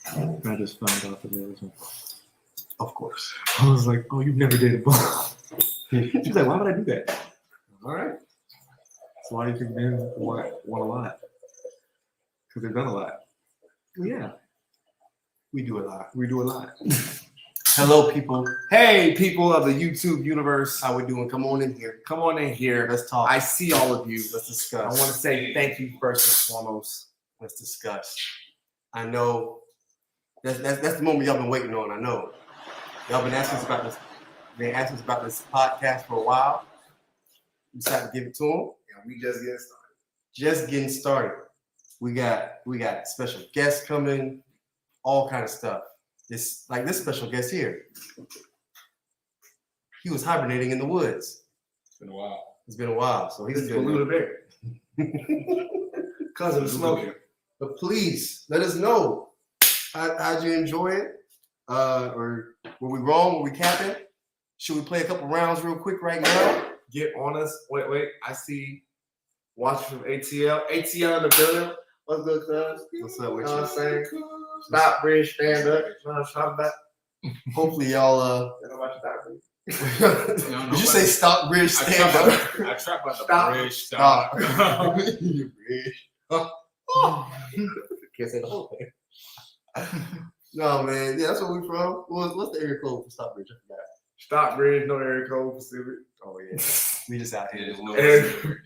I just found out that there was one. Of course. I was like, oh, you've never dated both. She's like, why would I do that? All right. So why do you think men want a lot? Because they've done a lot. Well, yeah. We do a lot. We do a lot. Hello, people. Hey, people of the YouTube universe. How we doing? Come on in here. Come on in here. Let's talk. I see all of you. Let's discuss. I want to say thank you first and foremost. Let's discuss. I know that's the moment y'all been waiting on. I know y'all been asking us about this. They asked us about this podcast for a while. We decided to give it to them. And we just getting started. Just getting started. We got special guests coming, all kind of stuff. This special guest here. He was hibernating in the woods. It's been a while. It's been a while, so he's a little bit. Cousin of smoking. But please let us know. How'd you enjoy it? Or were we wrong? Were we capping? Should we play a couple rounds real quick right now? Get on us. Wait. I see. Watching from ATL. ATL in the building. What's good, cuz? What's up with You know you? what I'm saying? Stop, bridge, stand up. You know what I'm talking about? Hopefully y'all You know about stop, bridge? Did you say stop, bridge, stand up? I trap about the Stop. bridge. Stop. Stop. You bridge. Can't say the whole thing. No, man. Yeah, that's where we from. What's the area code for stop, bridge? I forgot. Stop, bridge, no area code Pacific. Oh yeah. We just out here.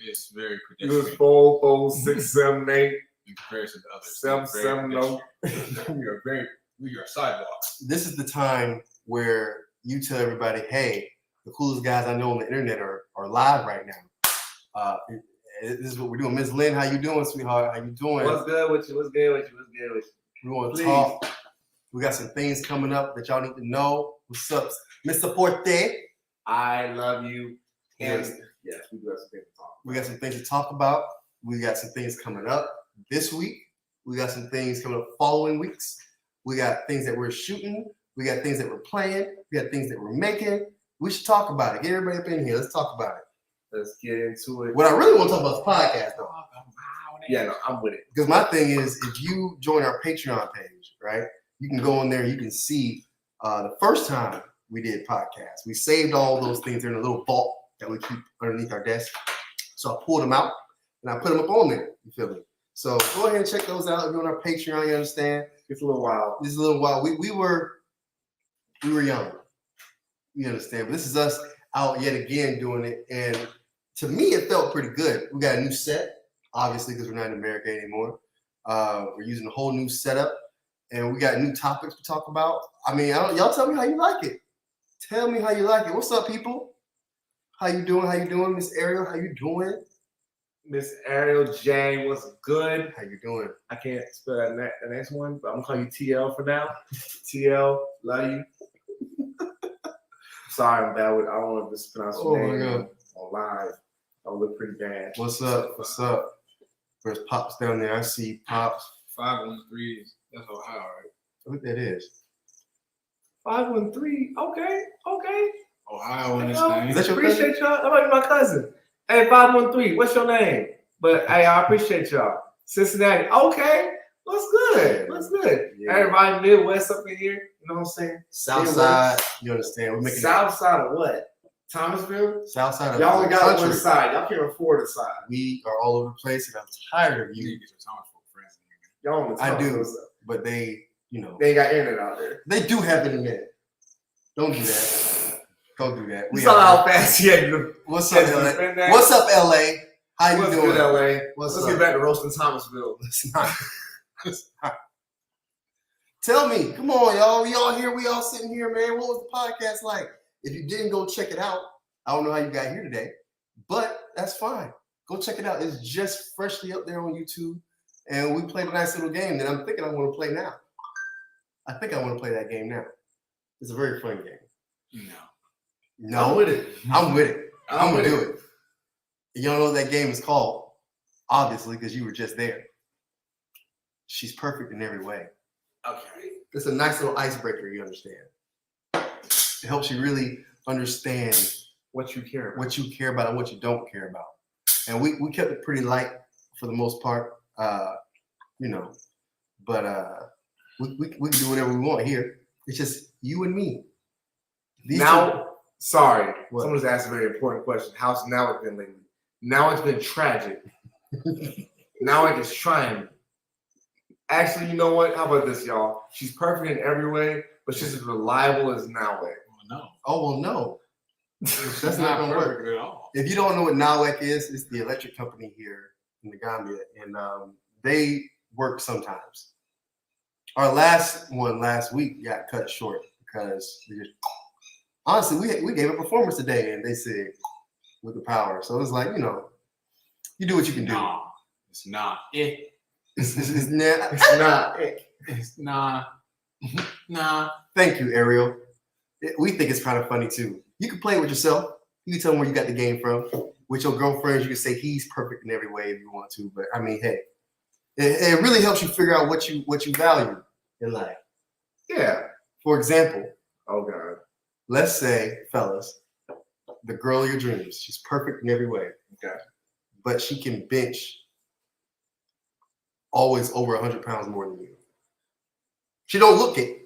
It's very It was pedestrian 4, 4, 6, 7, 8, in comparison to others. 7, It's very 7, no. pedestrian. We are sidewalks. This is the time where you tell everybody, hey, the coolest guys I know on the internet are live right now. This is what we're doing. Ms. Lynn, how you doing, sweetheart? How you doing? What's good with you? What's good with you? What's good with you? We want to Please. talk. We got some things coming up that y'all need to know. What's up, Mr. Porte? I love you. And Yes. yes, we do have some things to talk We got some things to talk about. We got some things coming up this week. We got some things coming up following weeks. We got things that we're shooting. We got things that we're playing. We got things that we're making. We should talk about it. Get everybody up in here. Let's talk about it. Let's get into it. What I really want to talk about is the podcast, though. Yeah, no, I'm with it. Because my thing is, if you join our Patreon page, right, you can go in there and you can see the first time we did podcasts. We saved all those things. They're in a little vault that we keep underneath our desk. So I pulled them out and I put them up on there. You feel me? So go ahead and check those out. If you're on our Patreon, you understand. It's a little wild. This is a little while. We were young. You understand? But this is us out yet again doing it. And to me, it felt pretty good. We got a new set, obviously, because we're not in America anymore. We're using a whole new setup. And we got new topics to talk about. I mean, y'all tell me how you like it. Tell me how you like it. What's up, people? How you doing? How you doing, Miss Ariel? How you doing? Miss Ariel J, what's good? How you doing? I can't spell the next one, but I'm gonna call you TL for now. TL, love you. Sorry, I'm bad with. I don't want to mispronounce Oh, your my name God. on live. I look pretty bad. What's up? What's up? There's Pops down there. I see Pops. 513. That's Ohio, right? What that is? 513. Okay. Ohio in this Hello. thing. Is that your Appreciate y'all. That might be my cousin. Hey, 513. What's your name? But hey, I appreciate y'all. Cincinnati. Okay. What's good? What's good? Yeah. Everybody Midwest up in here. You know what I'm saying? South side. You understand? We're making South side of what? Thomasville? South side of Y'all only the got country. one side. Y'all can't afford a side. We are all over the place, and I'm tired of You need you. to get your Thomasville friends in here. Y'all on the I do. Thomasville side. But they, They ain't got internet out there. they do have internet. Don't do that. Don't do that. You We saw out how fast he had to What's up, had to LA? defend that? What's up, LA? How you What's doing? good, LA? What's Let's up? get back to roasting Thomasville. Tell me, come on, y'all. We all here. We all sitting here, man. What was the podcast like? If you didn't go check it out, I don't know how you got here today, but that's fine. Go check it out. It's just freshly up there on YouTube, and we played a nice little game that I'm thinking I want to play now. I think I want to play that game now. It's a very fun game. No, I'm with it. I'm with it. I'm gonna with do it. You don't know what that game is called, obviously, because you were just there. She's perfect in every way. Okay. It's a nice little icebreaker, you understand. It helps you really understand What you care about. what you care about and what you don't care about. And we kept it pretty light for the most part, but We can do whatever we want here. It's just you and me. Sorry, What? someone's asked a very important question. How's now it been lately? Now it's been tragic. Now it is trying. Actually, you know what? How about this, y'all? She's perfect in every way, but she's as reliable as Nowek. Oh, no. Oh well, no. That's not gonna work at all. If you don't know what Nowek is, it's the electric company here in the Gambia, and they work sometimes. Our last one last week got cut short because honestly we gave a performance today, and they said with the power. So it was like, you do what you can do. No, it's not. It's not. It's not. Nah. Thank you, Ariel. We think it's kind of funny too. You can play with yourself. You can tell them where you got the game from. With your girlfriends, you can say he's perfect in every way if you want to. But I mean, hey, it really helps you figure out what you value in life. Yeah. For example, Oh God. let's say, fellas, the girl of your dreams. She's perfect in every way. Okay. But she can bench always over 100 pounds more than you. She don't look it.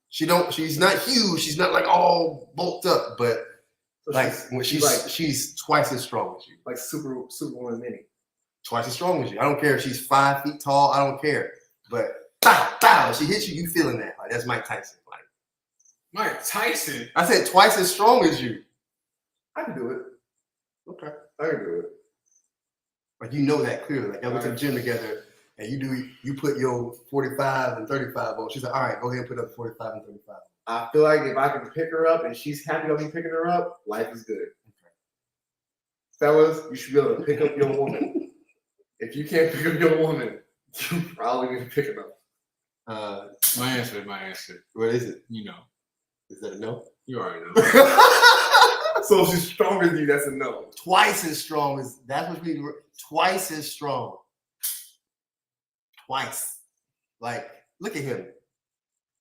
She's not huge. She's not like all bulked up, but So like when she's twice as strong as you. like Superwoman Mini. Twice as strong as you. I don't care if she's 5 feet tall. I don't care. But pow, pow, if she hits you, you feeling that. Like that's Mike Tyson. Like Mike Tyson. I said, twice as strong as you. I can do it. Okay. I can do it. Like you know that clearly. Like I went to the gym together, and you put your 45 and 35 on. She's like, all right, go ahead and put up 45 and 35. I feel like if I can pick her up and she's happy with me picking her up, life is good. Okay. Fellas, you should be able to pick up your woman. If you can't pick up your woman, you probably need to pick her up. My answer. What is it? You know. Is that a no? You already know. So if she's stronger than you, that's a no. Twice as strong as that's what we twice as strong. Twice. Like, look at him.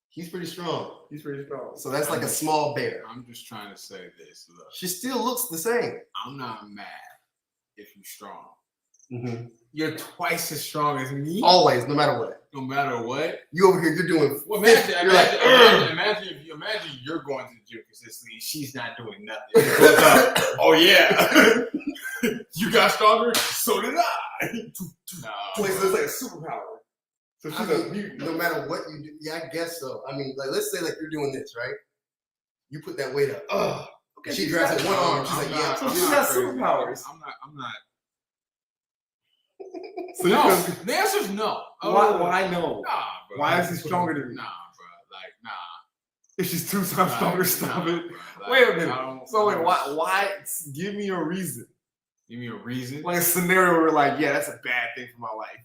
He's pretty strong. He's pretty strong. So that's like a small bear. I'm just trying to say this. Look, She still looks the same. I'm not mad if you're strong. Mm-hmm. You're twice as strong as me. Always, no matter what. No matter what. You over here, you're doing. Well, imagine you're going to the gym consistently. She's not doing nothing. Oh yeah, you got stronger. So did I. Wait, so it's like a superpower. So she's a mutant. No matter what you do, yeah, I guess so. I mean, like, let's say like you're doing this, right? You put that weight up. Okay, She grabs it one arm. She's like, yeah. So she's got superpowers. I'm not. So No, no. the answer's no. Why no? Nah, bro. Why is he stronger than me? Nah, bro. Like, nah. If she's 2 times stronger, stop it. Bro. Like, Wait a minute. I don't- So wait, why? Give me a reason. Give me a reason. Like a scenario where we're like, yeah, that's a bad thing for my life.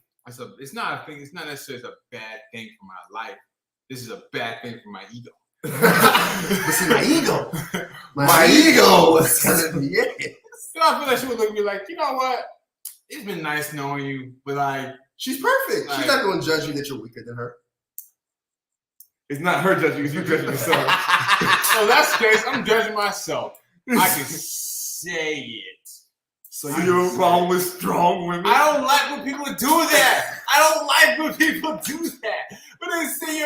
It's not a thing. It's not necessarily a bad thing for my life. This is a bad thing for my ego. But see, my ego. My ego was telling me yes. You know, I feel like she would look at me like, you know what? It's been nice knowing you, but like, She's perfect. She's Like- not going to judge you that you're weaker than her. It's not her judging you, you're judging yourself. so that's the case. I'm judging myself. I can say it. So you have a problem with strong women? I don't like when people do that. I don't like when people do that. But they say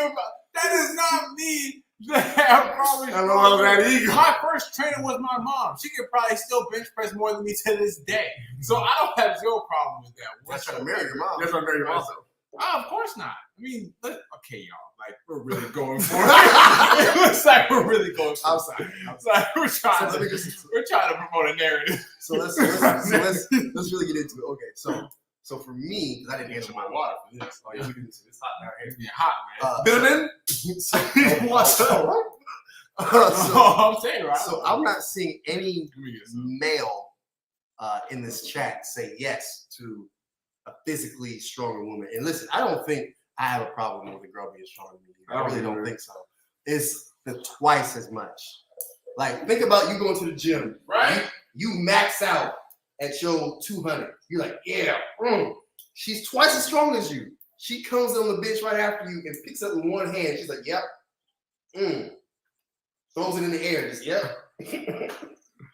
that does not mean that I'm probably I don't know that ego. My first trainer was my mom. She could probably still bench press more than me to this day. So I don't have zero problem with that. That's trying to marry your mom. That's what I'm marrying Right. myself. Oh, of course not. I mean, okay, y'all. Like, we're really going for it. It looks like we're really going for it. I'm sorry. It's like we're trying So let me to just- promote a narrative. So let's really get into it. Okay, so for me, because I didn't answer my water for this. Oh yeah, we do this. It's hot down It's getting hot, man. Building? What's up? I'm saying, right? So I'm not seeing any Let me get some. male in this chat say yes to a physically stronger woman. And listen, I don't think I have a problem with a girl being stronger than me. I really don't think so. It's the twice as much. Like, think about you going to the gym, Right? You max out at your 200. You're like, yeah, she's twice as strong as you. She comes on the bench right after you and picks up with one hand. She's like, yep. Throws it in the air. Just, yep.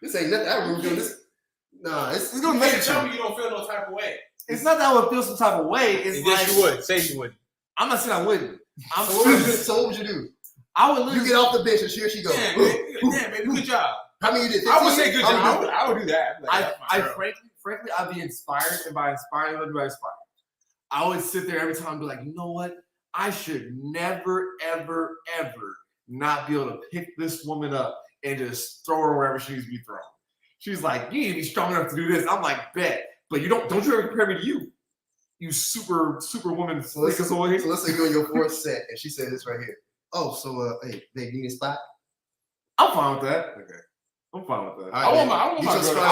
This ain't nothing. I remember doing this. Nah, it's gonna You make can't it tell me you don't feel no type of way. It's not that I would feel some type of way. It's like, you would. Say you would. I'm not saying I wouldn't. So what would you do? I would You literally get off the bench and here she goes. yeah, baby, good job. How many you did? 15? I would say good job. How many I would do that. Like, that's my girl. frankly, I'd be inspired, and by inspiring, I'd be inspired. I would sit there every time and be like, you know what? I should never, ever, ever not be able to pick this woman up and just throw her wherever she needs to be thrown. She's like, you need to be strong enough to do this. I'm like, bet. But don't you ever compare me to you. You super woman. So let's say you're in your fourth set and she said this right here. Oh, so hey, babe, you need a spot? I'm fine with that. Okay. I'm fine with that. I want my girl.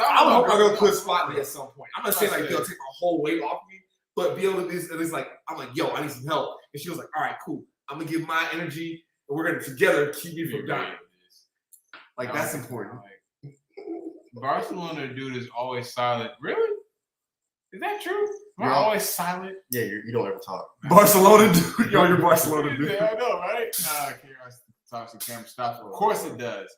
I hope my girl put a spot in me at some point. I'm not saying like they'll take my whole weight off me, but be able to at least like I'm like, yo, I need some help. And she was like, all right, cool. I'm gonna give my energy and we're gonna together keep me from dying. Like that's important. Barcelona dude is always silent. Really? Is that true? Am I You're always silent? Yeah, you don't ever talk. Barcelona dude. Yo, you're Barcelona dude. Yeah, I know, right? Nah, talks to camera stops. Of course it does.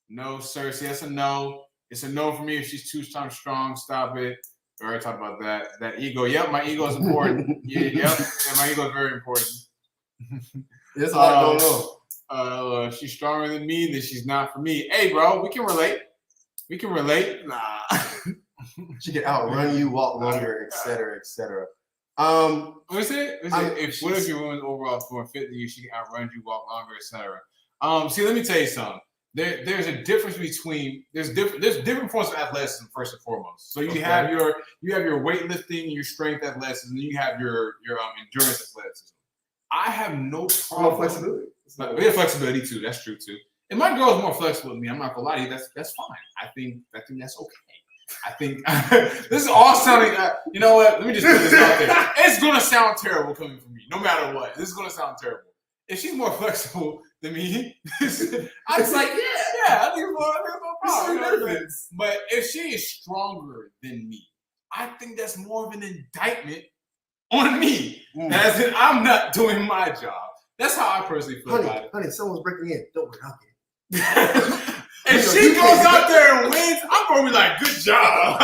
No, sir. See, that's a no. It's a no for me if she's 2 times strong. Stop it. We already talked about that. That ego. Yep, my ego is important. Yeah, my ego is very important. There's a lot going on. If she's stronger than me, then she's not for me. Hey, bro, we can relate. Nah. She can outrun you, walk longer, etc., etc. What's it? What if your woman's overall more fit than you? She can outrun you, walk longer, etc. See, let me tell you something. There's a difference between there's different forms of athleticism first and foremost. So you have your weightlifting, your strength athleticism, and you have your endurance athleticism. I have no problem. Flexibility. We have flexibility too. That's true too. And my girl is more flexible than me. I'm not gonna lie to you. That's fine. I think that's okay. I think this is all sounding. You know what? Let me just put this out there. It's gonna sound terrible coming from me, no matter what. This is gonna sound terrible. If she's more flexible than me, I was like, I think it's no problem. But if she is stronger than me, I think that's more of an indictment on me. As in, I'm not doing my job. That's how I personally feel about it. Honey, someone's breaking in. Don't worry, I'll get it. If she goes out there and wins, I'm gonna be like, good job.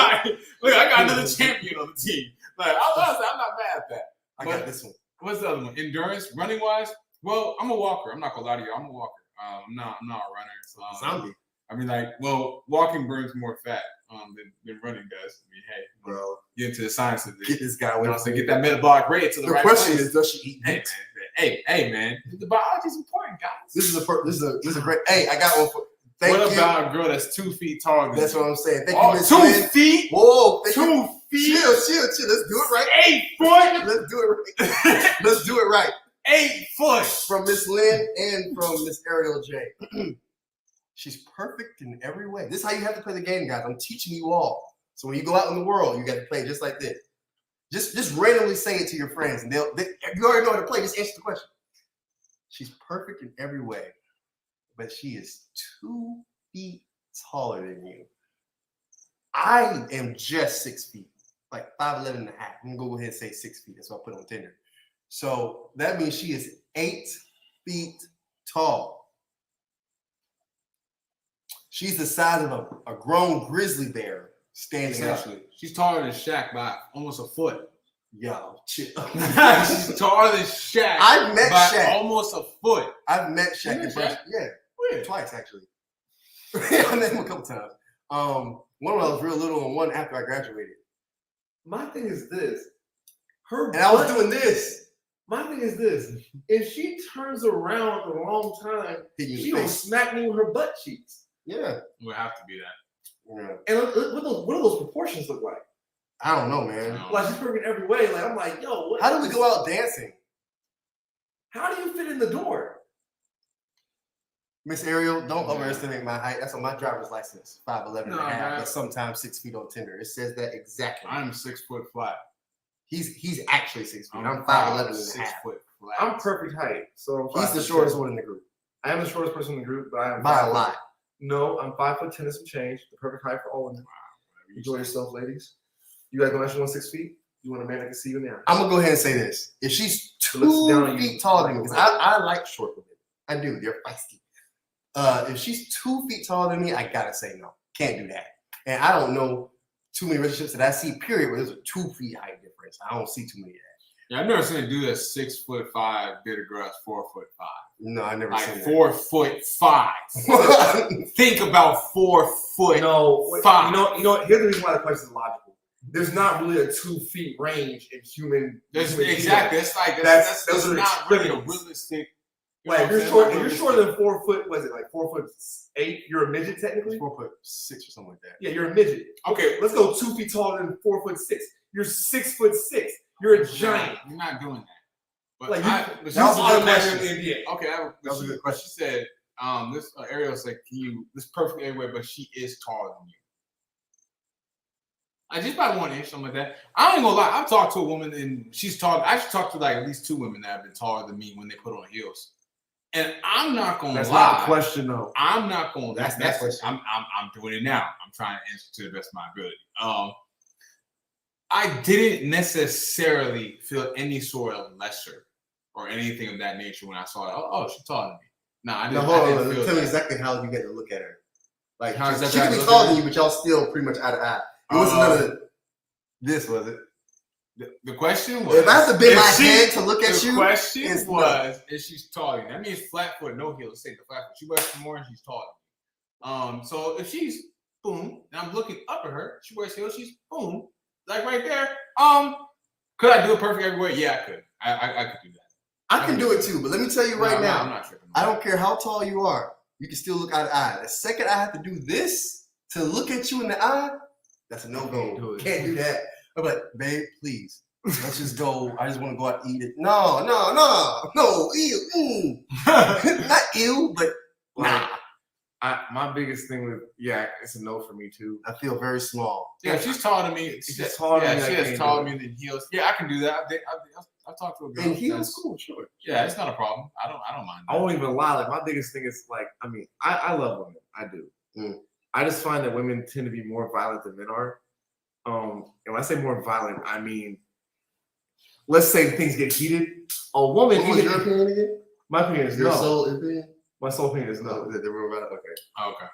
Look, I got another champion on the team. Like, I'm not mad at that. I got this one. What's the other one? Endurance, running wise? Well, I'm a walker. I'm not gonna lie to you. I'm a walker. I'm not a runner. Zombie. I mean, like, well, walking burns more fat than running does. I mean, hey, bro, get into the science of it. Get this guy away. Get that metabolic rate to the right place. The question is, does she eat meat? Hey, man. The biology is important, guys. This is a great. Hey, I got one for. What about a girl that's 2 feet taller than That's you? what I'm saying. Thank you, Miss 2 Lynn. feet? Whoa. 2 feet? Chill. Let's do it right. 8 foot? Let's do it right. Let's do it right. 8 foot. From Miss Lynn and from Miss Ariel J. She's perfect in every way. This is how you have to play the game, guys. I'm teaching you all. So when you go out in the world, you got to play just like this. Just randomly say it to your friends, and you already know how to play. Just answer the question. She's perfect in every way, but she is 2 feet taller than you. I am just 6 feet, like 5'11" and a half. I'm gonna go ahead and say 6 feet. That's what I put on Tinder. So that means she is 8 feet tall. She's the size of a grown grizzly bear standing up. She's taller than Shaq by almost a foot. Yo, chill. She's taller than Shaq. I've met by Shaq. Almost a foot. I've met Shaq in person. Yeah, Really? twice actually. I met him a couple times. One when I was real little and one after I graduated. My thing is this. And I was doing this. My thing is this. If she turns around at the wrong time, Hit you in she the gonna face. smack me with her butt cheeks. Yeah. It would have to be that. Yeah. And what do those proportions look like? I don't know, man. Like she's perfect in every way. Like I'm like, yo, what? How do we go out dancing? How do you fit in the door? Miss Ariel, don't overestimate my height. That's on my driver's license. 5'11" and a half, man. but sometimes 6 feet on Tinder. It says that exactly. I'm 6 foot flat. He's actually 6 feet. I'm 5'11" and a 6 half. foot flat. I'm perfect height. So I'm He's the 5'10". shortest one in the group. I am the shortest person in the group, but I am By 5 a foot- lot. No, I'm 5'10" and some change. The perfect height for all women. Enjoy yourself, ladies. You guys don't actually want 6 feet? You want a man that can see you in the eyes? I'm gonna go ahead and say this. If she's Looks down 2 on you. feet taller than me, because I like short women. I do. They're feisty. If she's 2 feet taller than me, I gotta say no. Can't do that. And I don't know too many relationships that I see, period, where there's a 2 feet height difference. I don't see too many of that. Yeah, I've never seen a dude that's 6'5", bit a girl that's 4'5". No, I never Like seen 4'5". Think about 4 foot. No, Five. you know. Here's the reason why the question is logical. There's not really a 2 feet range in human. Exactly. It's like That's that's those are not really a extremities. realistic. Like if you're short, if you're shorter than 4 foot, was it like 4'8"? You're a midget technically. 4'6" or something like that. Yeah, you're a midget. Okay, let's go 2 feet taller than 4'6". You're 6'6". You're a giant. You're not doing that. But Like, but that she's was a good automatically question. in the NBA. Okay, That was a good question. She said, this Ariel said, this perfect everywhere, but she is taller than you. I just about 1 inch, something like that. I ain't gonna lie. I've talked to a woman and she's tall. I actually talked to like at least 2 women that have been taller than me when they put on heels. And I'm not gonna That's lie. not the question though. I'm not gonna. That's That's the question. I'm doing it now. I'm trying to answer to the best of my ability. I didn't necessarily feel any sort of lesser or anything of that nature when I saw it. Oh, she's taller than me. No, I Now didn't. hold I on, didn't feel tell me that. exactly how you get to look at her. Like How exactly she could I be look taller at than her? you, but y'all still pretty much eye to eye. It wasn't none of this, was it? The question was, If I have to bend if my she- head to look at the you, question it's was, is she's taller than me? That means flat foot, no heels. Say the flat foot. She wears some more and she's taller than me. So if she's boom, and I'm looking up at her, she wears heels, she's boom, like right there. Could I do it perfect everywhere? Yeah, I could. I could do that. I can do it too. But let me tell you right now, I'm not tripping. I don't care how tall you are, you can still look eye to eye. The second I have to do this to look at you in the eye, that's a no-go. Can't do that. I'm like, babe, please, let's just go. I just want to go out and eat it. No, ew, not ew, but nah. My biggest thing with it's a no for me too. I feel very small. Yeah, if she's taller than me. she's taller than me, I she can't is do taller it. than me than heels. Yeah, I can do that. I've talked to a girl. And heels, that's- cool, sure. Yeah, it's not a problem. I don't mind. I won't even lie. Like my biggest thing is like, I mean, I love women. I do. I just find that women tend to be more violent than men are. And when I say more violent, I mean, let's say things get heated. A woman, What was your opinion again? my opinion is Your no. soul opinion? My sole opinion is no. The real right? Okay. Okay.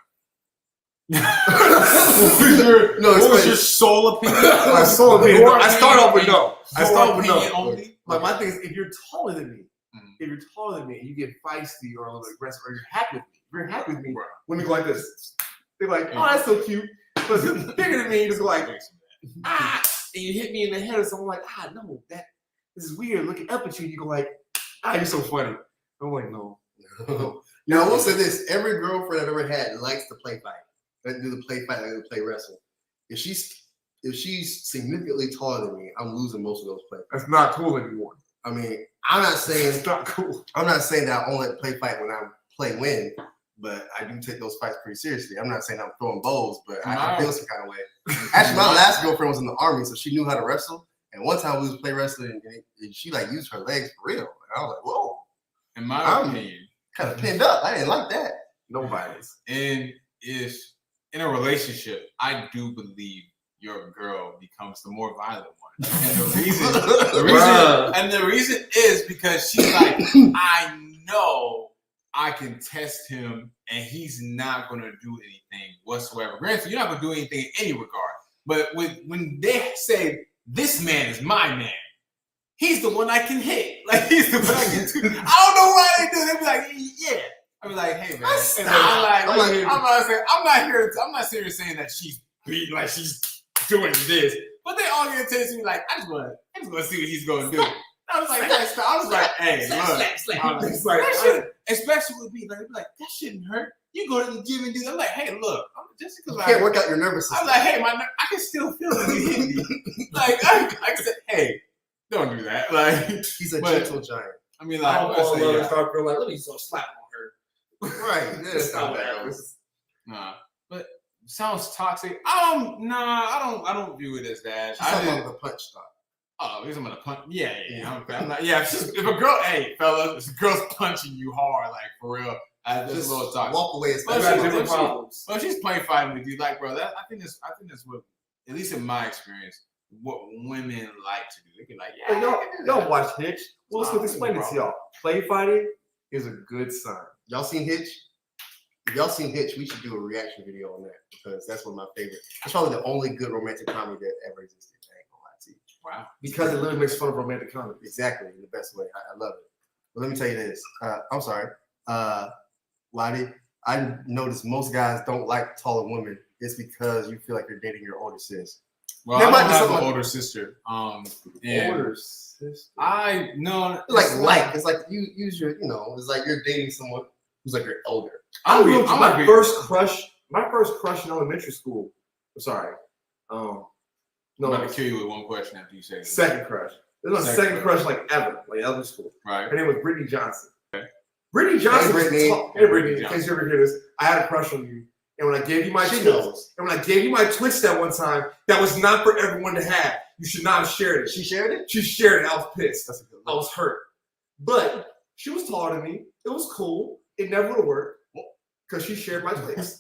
No, What was explain. your soul opinion? My sole opinion. Your I start off with no. I Your start with opinion no. only. Like my thing is, if you're taller than me, Mhm. if you're taller than me, and you get feisty or a little aggressive, or you're happy with me, if you're happy with me, Right. women go like this. They're like, oh, that's so cute. But if you're bigger than me, you just go like, and you hit me in the head or something. I'm like, no, this is weird. Looking up at you, and you go like, you're so funny. I'm like, no. Now I will say this: every girlfriend I've ever had likes to play fight. They do the play fight, like they play wrestle. If she's significantly taller than me, I'm losing most of those play. That's not cool anymore. I mean, I'm not saying It's not cool. I'm not saying that I only play fight when I play win, but I do take those fights pretty seriously. I'm not saying I'm throwing bows, but I feel some kind of way. Actually, my last girlfriend was in the army, so she knew how to wrestle. And one time we was play wrestling, and she like used her legs for real. And I was like, whoa, In my opinion, kind of pinned up. I didn't like that. No violence. and if in a relationship, I do believe your girl becomes the more violent one. And the reason is because she's like, I know I can test him and he's not gonna do anything whatsoever. Granted, you're not gonna do anything in any regard. But when they say this man is my man, he's the one I can hit. Like he's the one I can do. I don't know why they do. They be like, yeah. I be like, hey man. And I'm not sitting here saying that she's beating, like she's doing this. But they all get attention to me like, I just want to see what he's gonna do. I was like, hey, stop. I was like, hey, look. It's like, Especially with me, like that shouldn't hurt. You go to the gym and do that. I'm like, hey, look, just because You can't work out your nervous I system. was like, hey, I can still feel it when you hit me. Like I said, hey, don't do that. Like He's a but- gentle giant. I mean, I like, don't I fall in say, love yeah. and start feeling like, let me so slap on her. Right. Yeah, that's not bad. Nah, but sounds toxic. I don't view it as that. She's talking about the punch stop. Oh, he's gonna punch. Yeah. I'm not. Yeah, if a girl, hey, fellas, if a girl's punching you hard, like for real, that's Just a little toxic. walk away. It's But You got she- different but she- problems. Well, she's playing fighting with you, like, bro. I think that's what, at least in my experience, what women like to do. They can like, yeah, Like, I can do y'all that. watch Hitch. Well, let's explain it to y'all. Play fighting is a good sign. Y'all seen Hitch? If y'all seen Hitch, we should do a reaction video on that because that's one of my favorite. It's probably the only good romantic comedy that ever existed. I ain't gonna lie to you. Wow. because it literally makes fun of romantic comedy. Exactly, in the best way. I love it. But let me tell you this. I'm sorry. Lottie, I noticed most guys don't like taller women. It's because you feel like you're dating your older sis. Well, There I might don't be have an something- older sister. And Older sister. I no, It's like you use your, it's like you're dating someone who's like your elder. My first crush in elementary school. I'm sorry. I'm No, about to kill you with one question after you say this. second crush. This was my Second second crush like ever, like elementary school. Right. Her name was Brittany Johnson. Okay. Brittany Johnson. Hey, Brittany. Hey, Brittany. In Johnson. case you ever hear this, I had a crush on you, and when I gave you my She twist, knows. and when I gave you my twist that one time, that was not for everyone to have. You should not have shared it. She shared it? She shared it. I was pissed. That's a good I was hurt. But she was taller than me. It was cool. It never would have worked because she shared my twist.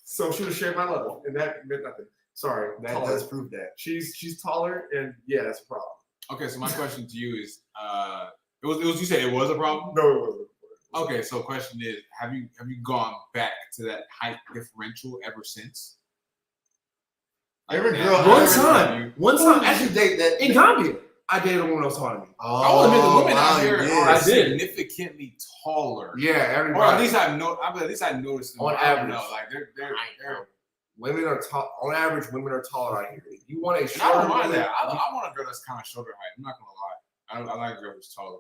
So she would share my level, and that meant nothing. Sorry, That taller. does prove that. She's taller, and yeah, that's a problem. Okay, so my question to you is, it was you said it was a problem. No, it wasn't. Okay, so question is, have you gone back to that height differential ever since? Every that- girl- One Every time, Actually, actually, date that. in Gambia, I dated a woman that was taller than me. I will admit the women wow, out here you are I did. significantly taller. Yeah, everybody. Or at least I noticed them. On I don't average. know, like they're Women are tall. On average, women are taller out here. If you want a and I shorter don't mind woman, that. I want a girl that's kind of shorter height. I'm not gonna lie. I like a girl who's taller.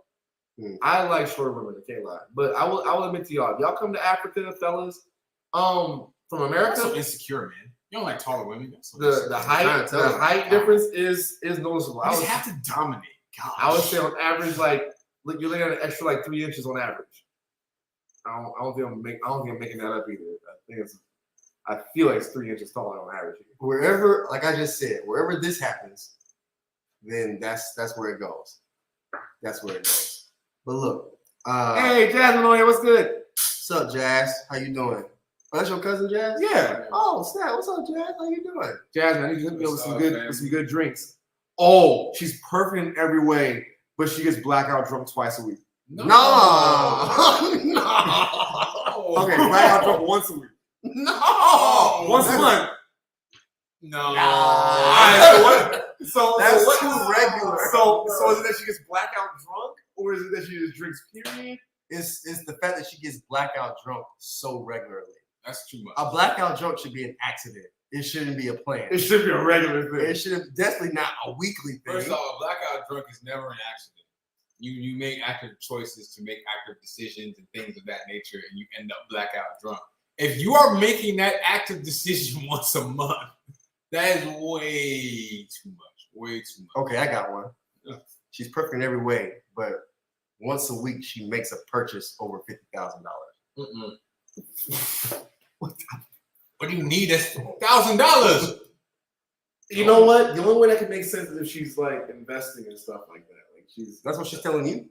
I like shorter women. I can't lie. But I will admit to y'all, if y'all come to Africa, fellas, from That's America, so insecure, man. You don't like taller women. That's so the insecure. height tell you. difference is noticeable. You just have to dominate. Gosh. I would say on average, like you're looking at an extra like 3 inches on average. I don't think I'm making that up either. I feel like it's 3 inches taller on average. Wherever, like I just said, wherever this happens, then that's where it goes. That's where it goes. But look, Hey, Jasmine on here, what's good? what's up, Jazz? How you doing? Oh, that's your cousin, Jazz? Yeah, Oh, snap. What's up, Jazz? How you doing? Jasmine, I need you to hook me up with What's some up, good man? with some good drinks. Oh, she's perfect in every way, but she gets blackout drunk twice a week. No. Okay, blackout drunk once a week. No. Once a month. No. All right, so what? So That's so what, too regular. So is it that she gets blackout drunk, or is it that she just drinks period? It's the fact that she gets blackout drunk so regularly. That's too much. A blackout drunk should be an accident. It shouldn't be a plan. It should be a regular thing. It should have definitely not a weekly thing. First off, a blackout drunk is never an accident. You make active choices to make active decisions and things of that nature, and you end up blackout drunk. If you are making that active decision once a month, that is way too much. Way too much. Okay, I got one. Yeah. She's perfect in every way, but once a week she makes a purchase over $50,000. What do you need? That's $1,000. You know what? The only way that can make sense is if she's like investing and stuff like that. Like That's what she's telling you.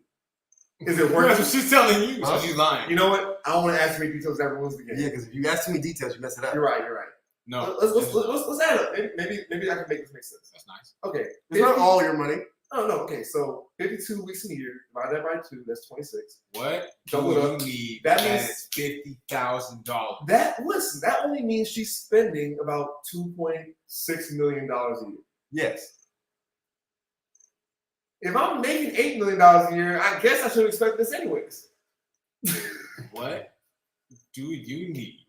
is it That's worth what it? she's telling you. Huh? So she's lying. You know what? I don't want to ask me details ever once again. Yeah, because if you ask too many details, you mess it up. You're right. You're right. No. Let's add up. Maybe I can make this make sense. That's nice. Okay. It's not 50 all your money. Oh no. Okay. So 52 weeks in a year. Divide that by 2. That's 26. What Double do it you up. need? That That means- is $50,000. That only means she's spending about $2.6 million a year. Yes. If I'm making $8 million a year, I guess I should expect this anyways. What do you need?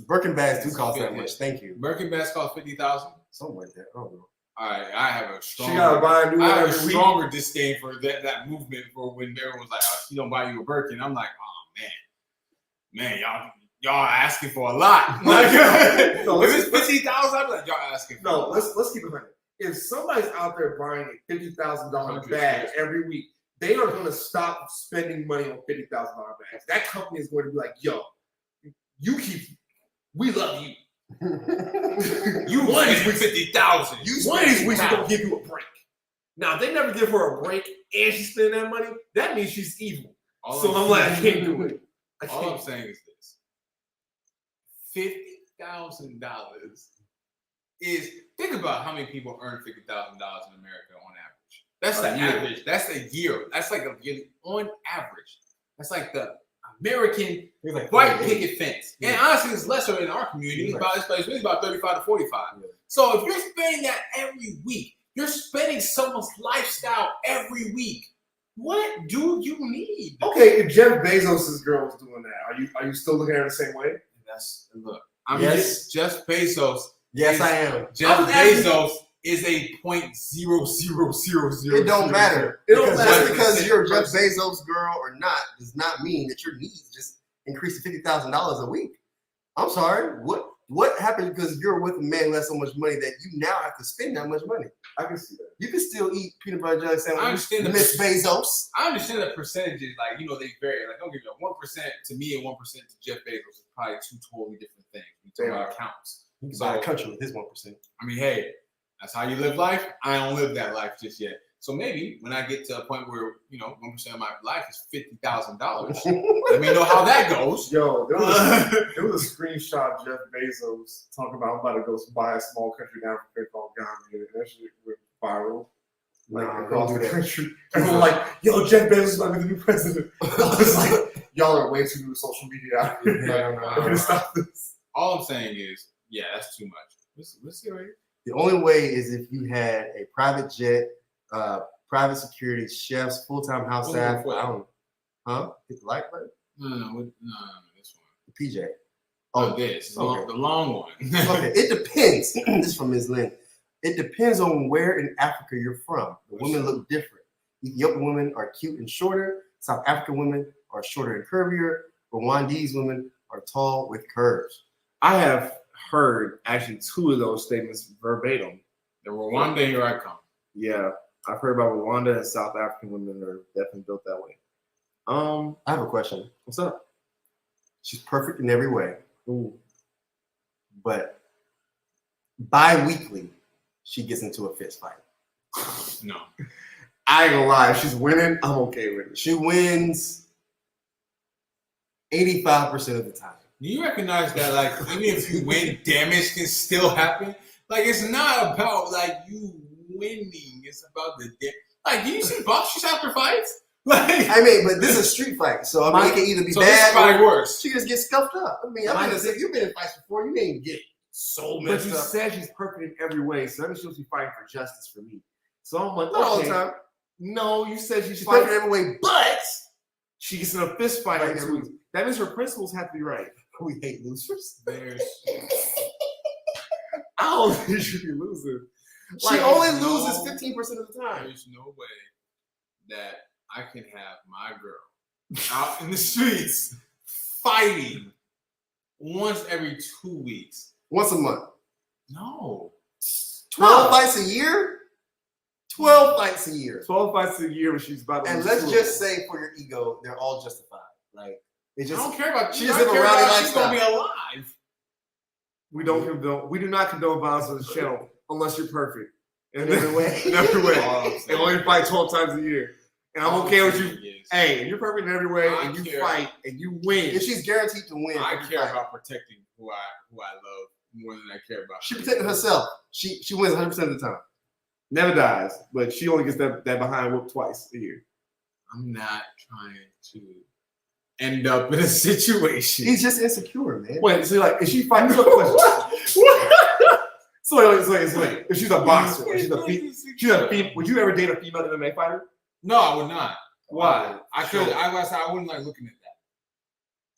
Birkin bags do That's cost that $50,000. much. Thank you. Birkin bags cost $50,000. Something like that. I don't know. All right, I have a She gotta stronger, buy a new I one have a every week. stronger disdain for that movement for when everyone was like, "Oh, she don't buy you a Birkin." I'm like, "Oh man, y'all asking for a lot." Like, No, if it's $50,000, I'm like, y'all asking. For a No, lot. let's keep it funny. If somebody's out there buying a $50,000 $100,000 bag every week, they are going to stop spending money on $50,000 bags. That company is going to be like, "Yo, we love you. You One wanted is we- $50,000. One of these weeks we're gonna give you a break." Now, if they never give her a break and she's spending that money, that means she's evil. So I'm like, I can't do it. I All I'm can't. saying is this: $50,000 is. Think about how many people earn $50,000 in America on average. That's the A year. average. That's a year. That's like a year on average. That's like the American It's like white 48. picket fence. Yeah. And honestly, it's lesser in our community. It's about 35 to 45. So if you're spending that every week, You're spending someone's lifestyle every week. What do you need? Okay, if Jeff Bezos' girl was doing that, are you still looking at her the same way? Look. I mean, Yes. Jeff Bezos. Yes, I am. Jeff Bezos is a .0000. It don't matter. It don't Because matter. just because you're a Jeff Bezos girl or not does not mean that your needs just increase to $50,000 a week. I'm sorry. What happens because you're with a man who has so much money that you now have to spend that much money? I can see that. You can still eat peanut butter jelly I sandwiches, understand the Miss Bezos. I understand the percentages, like, they vary. Like, don't give you 1% to me and 1% to Jeff Bezos is probably two totally different things. We talk about accounts. You can buy a country with his 1%. I mean, hey, that's how you live life. I don't live that life just yet. So maybe when I get to a point where 1% of my life is $50,000, let me know how that goes. Yo, there was a screenshot of Jeff Bezos talking about I'm about to go buy a small country down in Africa called Gambia. That shit went viral. Like across the country. Everyone like, yo, Jeff Bezos might be the new president. I was like, y'all are way too new to social media out here. We're gonna stop this. All I'm saying is, yeah, that's too much. Let's see right here. The only way is if you had a private jet, private security, chefs, full-time house staff. I don't. Huh? Hit the like button. No, this one. The PJ. This. Okay. The long one. Okay, it depends. This is from Ms. Lynn. It depends on where in Africa you're from. The women look different. Ethiopian women are cute and shorter. South African women are shorter and curvier. Rwandese women are tall with curves. I have heard actually two of those statements verbatim. The Rwanda, here I come. Yeah, I've heard about Rwanda and South African women are definitely built that way. I have a question. What's up? She's perfect in every way, Ooh. but bi-weekly, she gets into a fist fight. No. I ain't gonna lie, if she's winning, I'm okay with it. She wins 85% of the time. Do you recognize that, like, even if you win, damage can still happen? Like, it's not about, like, you winning. It's about the damage. Like, do you see boxers after fights? Like, I mean, but this is a street fight, so I mean, it can either be so this is bad probably or worse. she just gets scuffed up. I mean, you've been in fights before. You didn't get so But messed you up. said she's perfect in every way, so that means she'll be fighting for justice for me. So I'm like, Not all the okay. time. No, you said she's She's perfect in fighting. every way, but She gets in a fist fight Right, next every- week. That means her principles have to be right. we hate losers. There's I don't think she should be losing. She Like, only no- loses 15% of the time. there's no way that I can have my girl out in the streets fighting once every 2 weeks. Once a month. No. 12 fights a year? 12 fights a year. 12 fights a year when she's about to And lose let's two. just say for your ego, they're all justified. Like, it I just don't care about she you. just I don't live a care rowdy about she's gonna be lifestyle. alive. We do not condone violence on this channel unless you're perfect. In every way. In every way. All I'm And saying- only fight 12 times a year. And I'm all okay I'm with you. saying is, Hey, if you're perfect in every way I and you care. fight and you win. if she's guaranteed to win, I every care fight. about protecting who I love more than I care about. She protected herself. She wins 100% of the time. Never dies, but she only gets that behind whoop twice a year. I'm not trying to end up in a situation. He's just insecure, man. Wait, so like, is she fighting? So wait, if she's a boxer, or she's a female, would you ever date a female MMA fighter? No, I would not. Why? I could. I wouldn't like looking at that.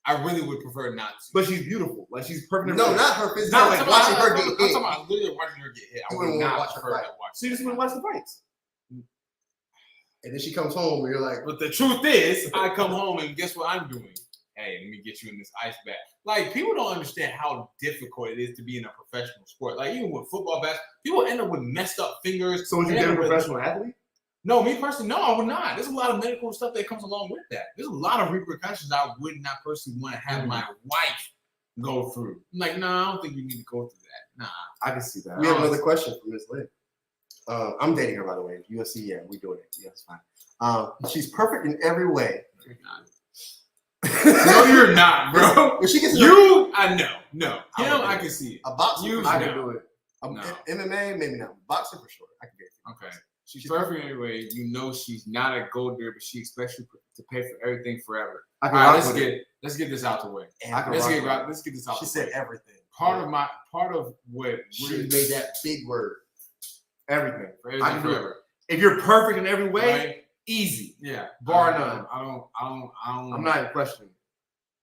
I really would prefer not to. But she's beautiful. Like she's perfect. in No, every way. not her physically. Not Like like watching her I'm get talking hit. about literally watching her get hit. I You would wouldn't wanna not watch her prefer fight. to watch. So you just want to watch the fights. And then she comes home and you're like, But the truth is, I come home and guess what I'm doing? Hey, let me get you in this ice bath. Like, people don't understand how difficult it is to be in a professional sport. Like, even with football, basketball, people end up with messed up fingers. So would you They date a end up with- professional athlete? No, me personally, no, I would not. There's a lot of medical stuff that comes along with that. There's a lot of repercussions I would not personally want to have my wife go through. I'm like, no, I don't think you need to go through that. Nah. I can see that. we have another question from Ms. Lynn. I'm dating her, by the way. UFC, yeah, we doing it. Yeah, it's fine. She's perfect in every way. You're not. No, you're not, bro. When she gets in You, I know. No. I Him, would I do can see it. a boxer, You, for I sure. can do it. No. MMA, maybe not. Boxer for sure. I can get it. Okay. She's perfect anyway. You know she's not a gold digger, but she expects you to pay for everything forever. I All can right, rock with it. let's get this out the way. I can Let's rock get with it. let's get this out. She the said way. everything. Part of what She made that big word. Everything. For I everything, can do it. forever. If you're perfect in every way, Right? easy. Yeah. Bar none. I don't. I'm not even questioning.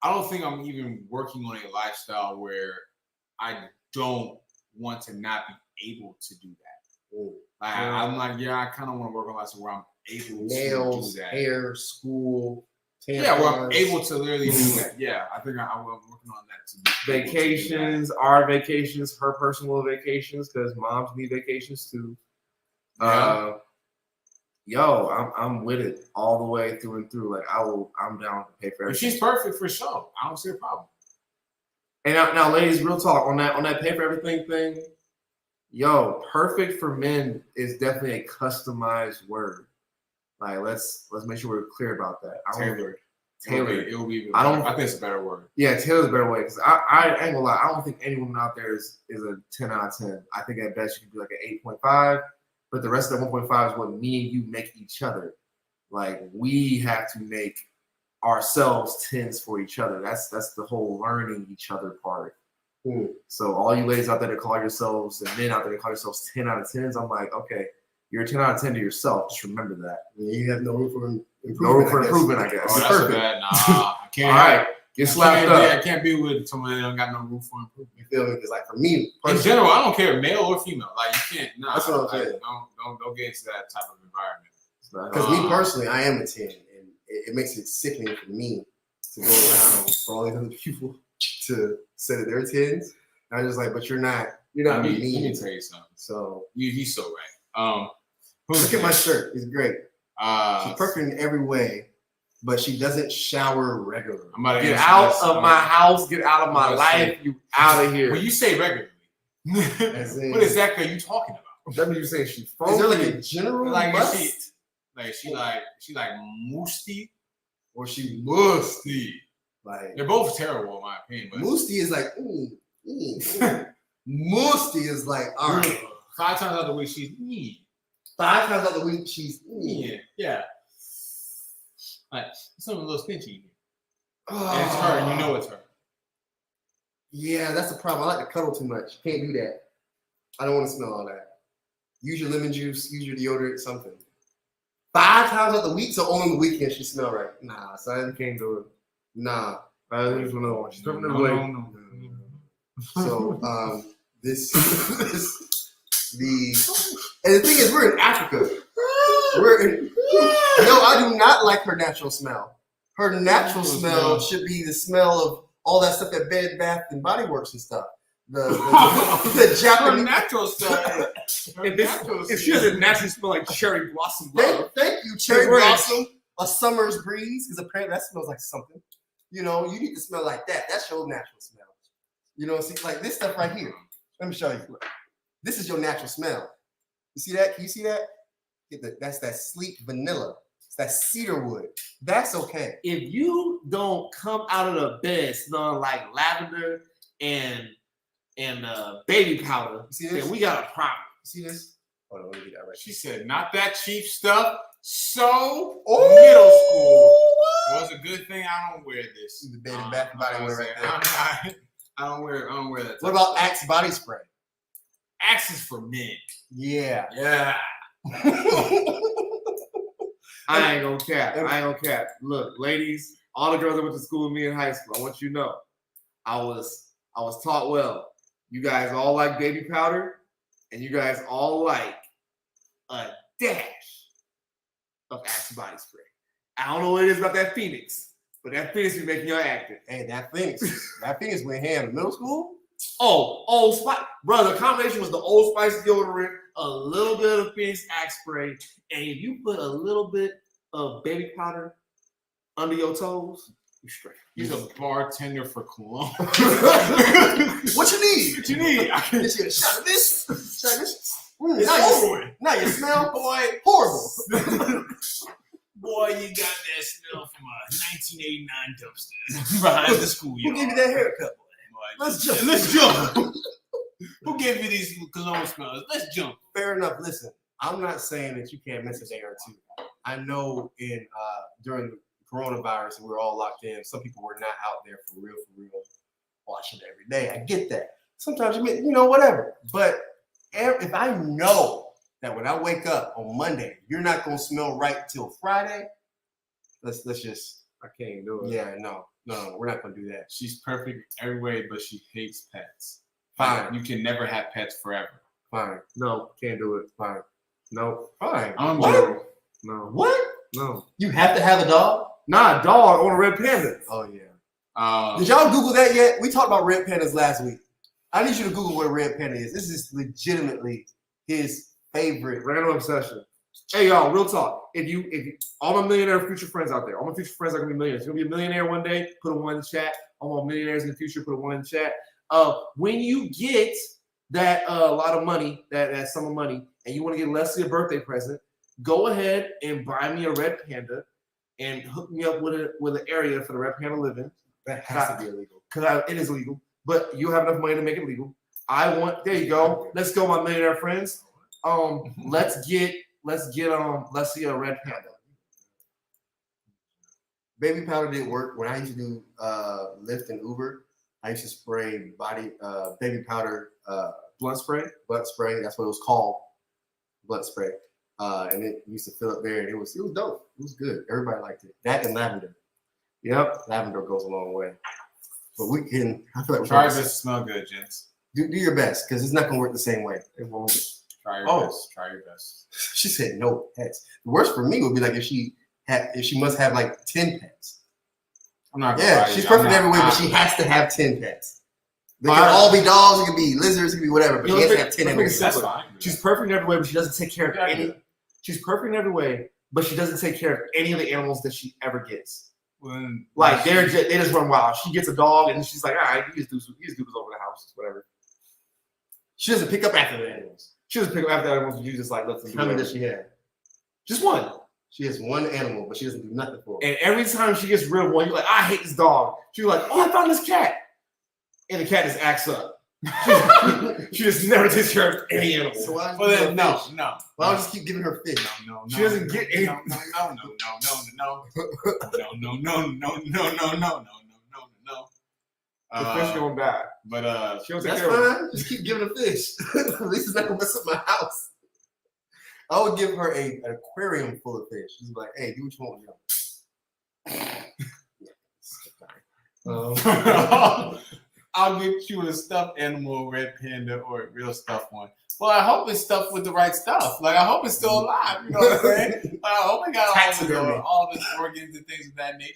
I don't think I'm even working on a lifestyle where I don't want to not be able to do that. Like, I'm like, yeah, I kind of want to work on a lifestyle where I'm able Nails, to do that. hair, school, tampons. Yeah, where I'm able to literally do that. Yeah, I think I'm working on that too. Vacations, our vacations, her personal vacations, because moms need vacations too. Yeah. I'm with it all the way through and through. Like I'm down to pay for If everything. she's perfect for sure, I don't see a problem. And now, ladies, real talk on that pay for everything thing. Yo, perfect for men is definitely a customized word. Like let's make sure we're clear about that. Tailored. Tailored. It will be. I think it's a better word. Yeah, tailored's a better way because I ain't gonna lie. I don't think any woman out there is a 10 out of 10. I think at best you can be like an 8.5, but the rest of that 1.5 is what me and you make each other. Like we have to make ourselves 10s for each other. That's the whole learning each other part. So all you ladies out there that call yourselves and men out there that call yourselves 10 out of 10s, I'm like, okay, you're a 10 out of 10 to yourself. Just remember that. Yeah, you have no room for improvement. No room for improvement, I guess. Oh, that's Perfect. bad. Nah, I can't. All right, get slapped up. I can't be with someone that don't got no room for improvement. You feel me? Because like for me, In general, I don't care, male or female. Like you can't. Nah, That's what I'm like, saying. Don't get into that type of environment. because me personally, I am a 10, and it makes it sickening for me to go around for all these other people to say that they're 10s. And I'm just like, but you're not Let me. me tell you something. So He's so right. look at my shirt. It's great. She's perfect in every way, but she doesn't shower regularly. I'm about to Get answer out this. of my house. Get out of my I'm life. You out of here. When you say regularly, what exactly are you talking about? That means you saying she's Is there like funky. a general Like, must? she musty Or she musty. like They're both terrible in my opinion. But musty is like musty is like all right. 5 times out of the week she's 5 times out of the week she's yeah. Like something a little spinchy. And it's her, and you know it's her. Yeah, that's the problem. I like to cuddle too much. Can't do that. I don't want to smell all that. Use your lemon juice, use your deodorant, something. 5 times out the week, so only on the weekend she smell right. Nah, son. Can't do it. Nah. There's another one. She's coming No. So this and the thing is we're in Africa. No, I do not like her natural smell. Her natural smell should be the smell of all that stuff at Bed Bath and Body Works and stuff. The Japanese natural stuff. If she doesn't naturally smell like cherry blossom, thank you, cherry blossom, a summer's breeze, because apparently that smells like something. You know, you need to smell like that. That's your natural smell. You know, see, like this stuff right here. Let me show you. This is your natural smell. You see that? Can you see that? That's that sleek vanilla. It's that cedar wood. That's okay. if you don't come out of the bed smelling like lavender and baby powder, You see this? then we got a problem. You see this? Hold on, let me get that right. She said, "Not that cheap stuff." So Oh, middle school was a good thing. I don't wear this. See the Bed and Bath and Body Works right there. I don't wear that. What about Axe body spray? Axe is for men? Yeah. Yeah. I ain't gonna cap. Look, ladies, all the girls that went to school with me in high school, I want you to know, I was taught well. You guys all like baby powder, and you guys all like a dash of Axe body spray. I don't know what it is about that Phoenix, but that Phoenix is making y'all active. Hey, that Phoenix went ham in middle school. Oh, Old Spice. Bro, the combination was the Old Spice deodorant, a little bit of Phoenix Axe spray, and if you put a little bit of baby powder under your toes, you straight. He's a bartender for cologne. What you need? What you need? Get you a shot of this. Shot of this. It's Now over with. now you smell, boy, horrible. Boy, you got that smell from a 1989 dumpster behind the Who schoolyard. gave you that haircut, boy? Boy, Let's jump. Let's jump. Who gave you these cologne smells? Let's jump. Fair enough. Listen, I'm not saying that you can't miss a day or two. I know during the coronavirus and we were all locked in, some people were not out there for real, washing every day. I get that. Sometimes you whatever. But if I know that when I wake up on Monday, you're not gonna smell right till Friday. Let's just. I can't do it. Yeah, no, we're not gonna do that. She's perfect every way, but she hates pets. Fine. You can never have pets forever. Fine. No, can't do it. Fine. No. Fine. What? No. What? No. You have to have a dog? Nah, dog on a red panda. Oh yeah. Did Um, y'all Google that yet? We talked about red pandas last week. I need you to Google what a red panda is. This is legitimately his favorite. Random obsession. Hey y'all, real talk. If you all my millionaire future friends out there, all my future friends are gonna be millionaires. You're gonna be a millionaire one day, put a one in the chat. All my millionaires in the future, put a one in the chat. When you get that lot of money, that sum of money, and you want to get Leslie a birthday present, go ahead and buy me a red panda and hook me up with an area for the red panda to live in. That has to be illegal. Because it is legal, but you have enough money to make it legal. There you go. Let's go, my millionaire friends. Let's get Leslie a red panda. Baby powder didn't work. When I used to do Lyft and Uber, I used to spray baby powder Blunt spray. blunt spray. That's what it was called, blunt spray. And it used to fill up there, and it was dope. It was good. Everybody liked it. That and lavender. Yep. Lavender goes a long way. But we can. I feel like we're try gonna- your best to smell good, gents. do your best, because it's not gonna work the same way. It won't. Try your Oh. best. Try your best. She said no pets. The worst for me would be like if she must have like 10 pets. I'm not gonna Yeah, lie to she's you. perfect I'm not- every way, but she has to have 10 pets. They can all be dogs, it could be lizards, it could be whatever, but she has to have 10 let's in make there. it That's simple. fine. She's perfect in every way, but she doesn't take care of Yeah, any. She's perfect in every way, but she doesn't take care of any of the animals that she ever gets. When- Like they just run wild. She gets a dog and she's like, all right, you just do this over the house, whatever. She doesn't pick up after the animals. She doesn't pick up after the animals. You just like let them do How many whatever. does she have? Just one. She has one animal, but she doesn't do nothing for it. And every time she gets rid of one, you're like, I hate this dog. She's like, oh, I found this cat. And the cat just acts up. She just never takes care of any animal. So why Well, then, no. Why don't you just keep giving her fish? No. She doesn't get any- No. The fish gonna die. But She don't take That's care of it. fine. Just keep giving her fish. At least it's not gonna mess up my house. I would give her an aquarium full of fish. She's like, hey, do what you want with them. I'll get you a stuffed animal, red panda, or a real stuffed one. Well, I hope it's stuffed with the right stuff. Like I hope it's still alive. You know what I'm saying? I hope it got Taxidermy. all the organs and things of that nature.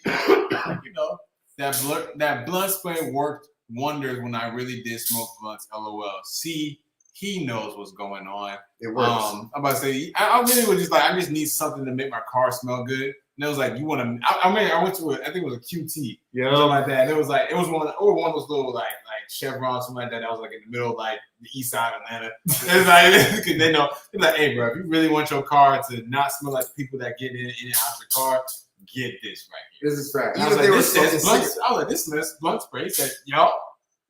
Like, you know, that blunt spray worked wonders when I really did smoke blunts. LOL. See, he knows what's going on. It works. I'm about to say, I really was just like, I just need something to make my car smell good. And it was like, you want to? I went to I think it was a QT, something Yeah. like that. And it was one of those little like chevrons, something like that. That was like in the middle of like the east side of Atlanta. It's like, cause they know, they're like, hey, bro, if you really want your car to not smell like people that get in and out your car, get this right here. This is fact. And I was Even like, if they were this says smoking blunt. I was like, this smells blunt spray. He said, yo,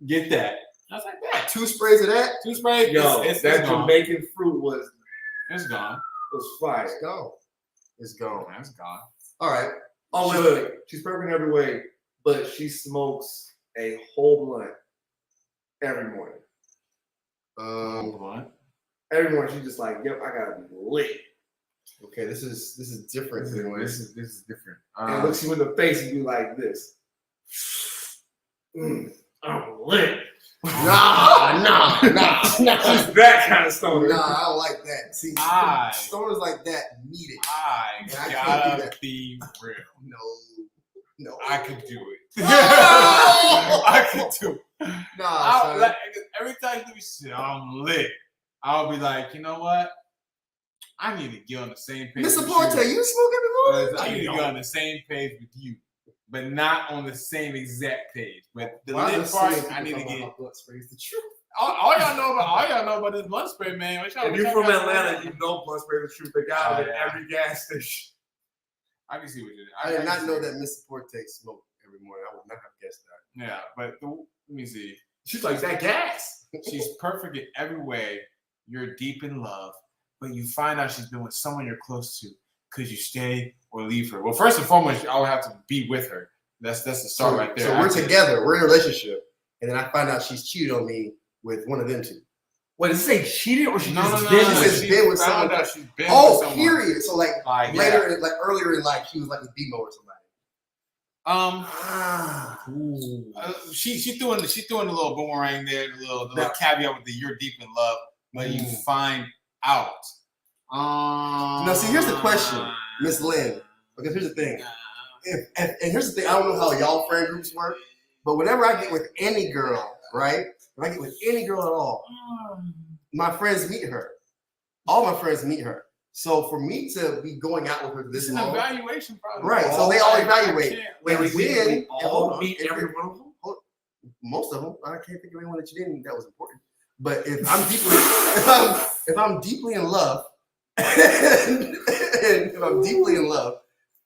get that. I was like, that 2 sprays of that, two spray. Yo, it's that gone. Jamaican fruit was It's gone. fire. it's gone. It's gone. It's gone. All right. Oh, wait. She's perfect in every way, but she smokes a whole blunt every morning. Um. Every morning she's just like, yep, I gotta be lit. Okay. This is different. This is different. And looks you in the face and be like this. I'm lit. Nah. She's that kind of stoner. Nah, I don't like that. See, I- stoners like that need it. I Yeah, I can't do gotta that. be real. No. I could do it. No! I could do it. Nah, son. Like, every time you do shit, I'm lit. I'll be like, you know what? I need to get on the same page. Mr. with Porte, you. you smoke every morning? I need to get on the same page with you, but not on the same exact page. But the Why lit does part, seeing I need to people talk get. about blunt sprays the truth? All y'all know about this blunt spray, man. If you're from Atlanta, you know blunt spray the truth. They got it at every gas station. I can see what you're. I did not can know see that Mr. Porte smoked every morning. I would not have guessed that. Yeah, but let me see. She's like, that gas. She's perfect in every way. You're deep in love, but you find out she's been with someone you're close to. Could you stay or leave her? Well, first and foremost, I would have to be with her. That's the start right there. So we're together. We're in a relationship, and then I find out she's cheated on me with one of them two. Wait, does it say cheated or she No, just no, been She with says you? been with found someone. out she's been with Oh, someone. period. So like Like, later, like earlier in life, she was like with Demo or somebody. She threw in the little boomerang there, the little caveat with the "you're deep in love," but you find out. Now, see, here's the question, Miss Lynn. Because here's the thing. And here's the thing. I don't know how y'all friend groups work, but whenever I get with any girl, right? If I get with any girl at all, my friends meet her. All my friends meet her. So for me to be going out with her this It's an long, evaluation process. right? So they all evaluate. We all meet every one of them. Most of them. I can't think of anyone that you didn't that was important. But if I'm deeply, if I'm deeply in love, and if I'm deeply in love,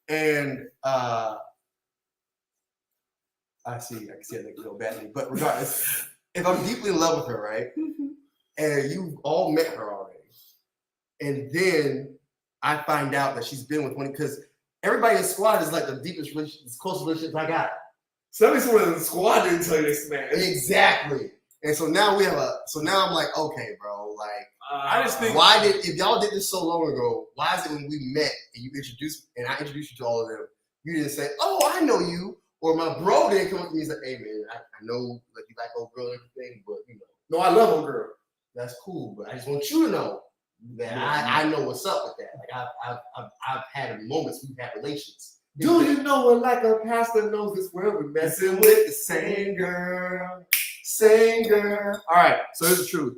and I can see it go badly, but regardless, if I'm deeply in love with her, right, and you all met her already, and then I find out that she's been with one, because everybody in the squad is like the deepest relationship, closest relationships I got. Someone in the squad didn't tell you this, man. Exactly. And so now so now I'm like, okay, bro, like, I just think if y'all did this so long ago, why is it when we met and you introduced, and I introduced you to all of them, you didn't say, oh, I know you, or my bro didn't come up to me and say, hey, man, I know like you like old girl and everything, but you know, No, I love old girl. that's cool, but I just want you to know that I know what's up with that. Like I've had moments we've had relations. Do you know what like a pastor knows this world we're messing with the same girl, same girl. All right, so here's the truth.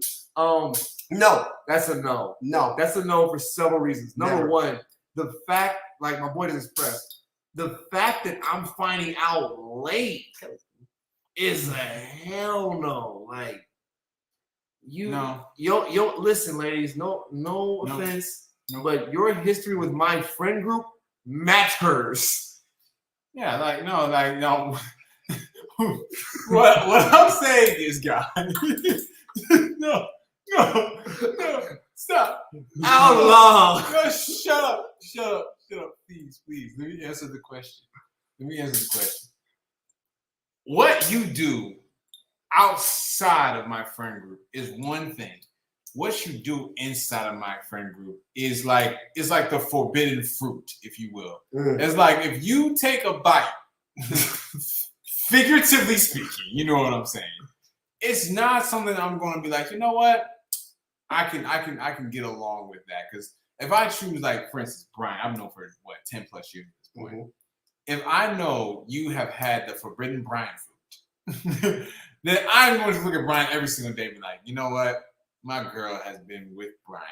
No, That's a no. no. That's a no for several reasons. Number Never. one, the fact, like my boy is expressed, the fact that I'm finding out late is a hell no. Like yo, listen, ladies, no offense, but your history with my friend group match hers. Yeah, no. what I'm saying is, guys, no, stop. Outlaw. No, shut up, please. Let me answer the question. What you do outside of my friend group is one thing. What you do inside of my friend group is like the forbidden fruit, if you will. It's like if you take a bite, figuratively speaking, you know what I'm saying. It's not something that I'm going to be like, you know what, I can get along with that, because if I choose, like, for instance, Brian, I've known for 10 plus years at this point. Mm-hmm. If I know you have had the forbidden Brian fruit, then I'm going to look at Brian every single day and be like, you know what? My girl has been with Brian.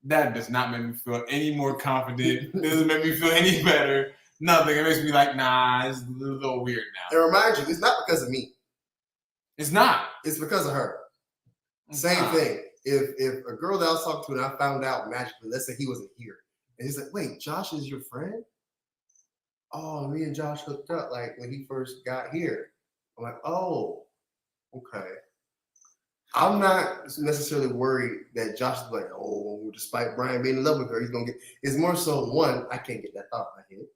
That does not make me feel any more confident. It doesn't make me feel any better. Nothing. It makes me like, nah, it's a little weird now. And remind you, it's not because of me. It's not. It's because of her. Same thing. If a girl that I was talking to and I found out magically, let's say he wasn't here, and he's like, wait, Josh is your friend? Oh, me and Josh hooked up like when he first got here. I'm like, oh, okay. I'm not necessarily worried that Josh is like, oh, despite Brian being in love with her, he's gonna get. It's more so, one, I can't get that thought in my head.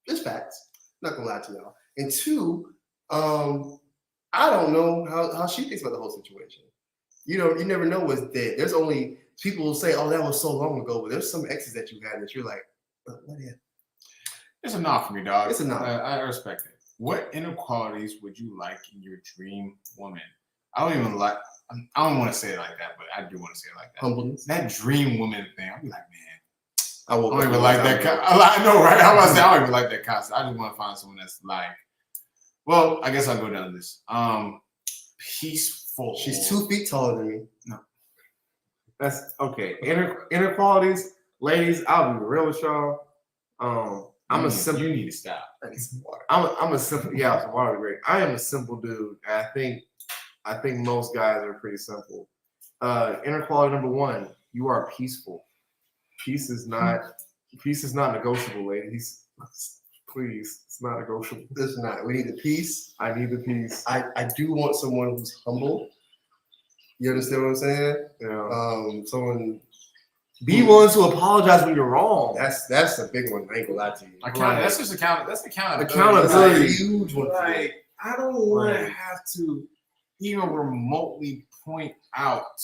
It's facts. Not gonna lie to y'all. And two, I don't know how she thinks about the whole situation. You know, you never know what's dead. There's only people who say, oh, that was so long ago, but there's some exes that you had that you're like, what is? It's a knock for me, dog. It's a knock. I respect it. What inequalities would you like in your dream woman? I don't want to say it like that, but I do want to say it like that. Humbleness. That dream woman thing, I'll be like, man, I don't even like that. I know, right? I was about to say, I don't even like that concept. I just want to find someone that's like, well, I guess I'll go down this. Peaceful. She's 2 feet taller than me. No. That's okay. Inequalities, ladies, I'll be real with y'all. I'm a simple. You need to stop. I need some water. I'm a simple. Yeah, some water, great. I am a simple dude. And I think most guys are pretty simple. Inequality number one: you are peaceful. Peace is not negotiable, ladies. Please, it's not negotiable. It's not. We need the peace. I need the peace. I do want someone who's humble. You understand what I'm saying? Yeah. Someone. Be willing to apologize when you're wrong. That's a big one. I ain't gonna lie to you. That's just accountability. That's a huge one. Like, I don't want to have to even remotely point out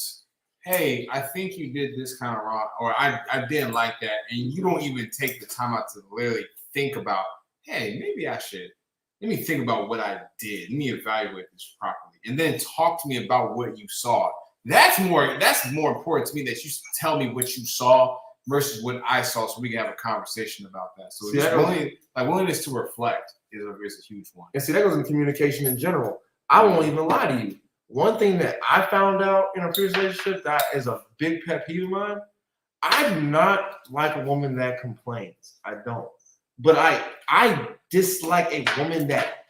hey, I think you did this kind of wrong, or I didn't like that, and you don't even take the time out to literally think about, hey, maybe I should. Let me think about what I did. Let me evaluate this properly, and then talk to me about what you saw. That's more important to me that you tell me what you saw versus what I saw, so we can have a conversation about that. So See, just that willingness to reflect is a huge one. And see, that goes in communication in general. I won't even lie to you. One thing that I found out in a previous relationship that is a big pet peeve of mine, I do not like a woman that complains. I don't. But I dislike a woman that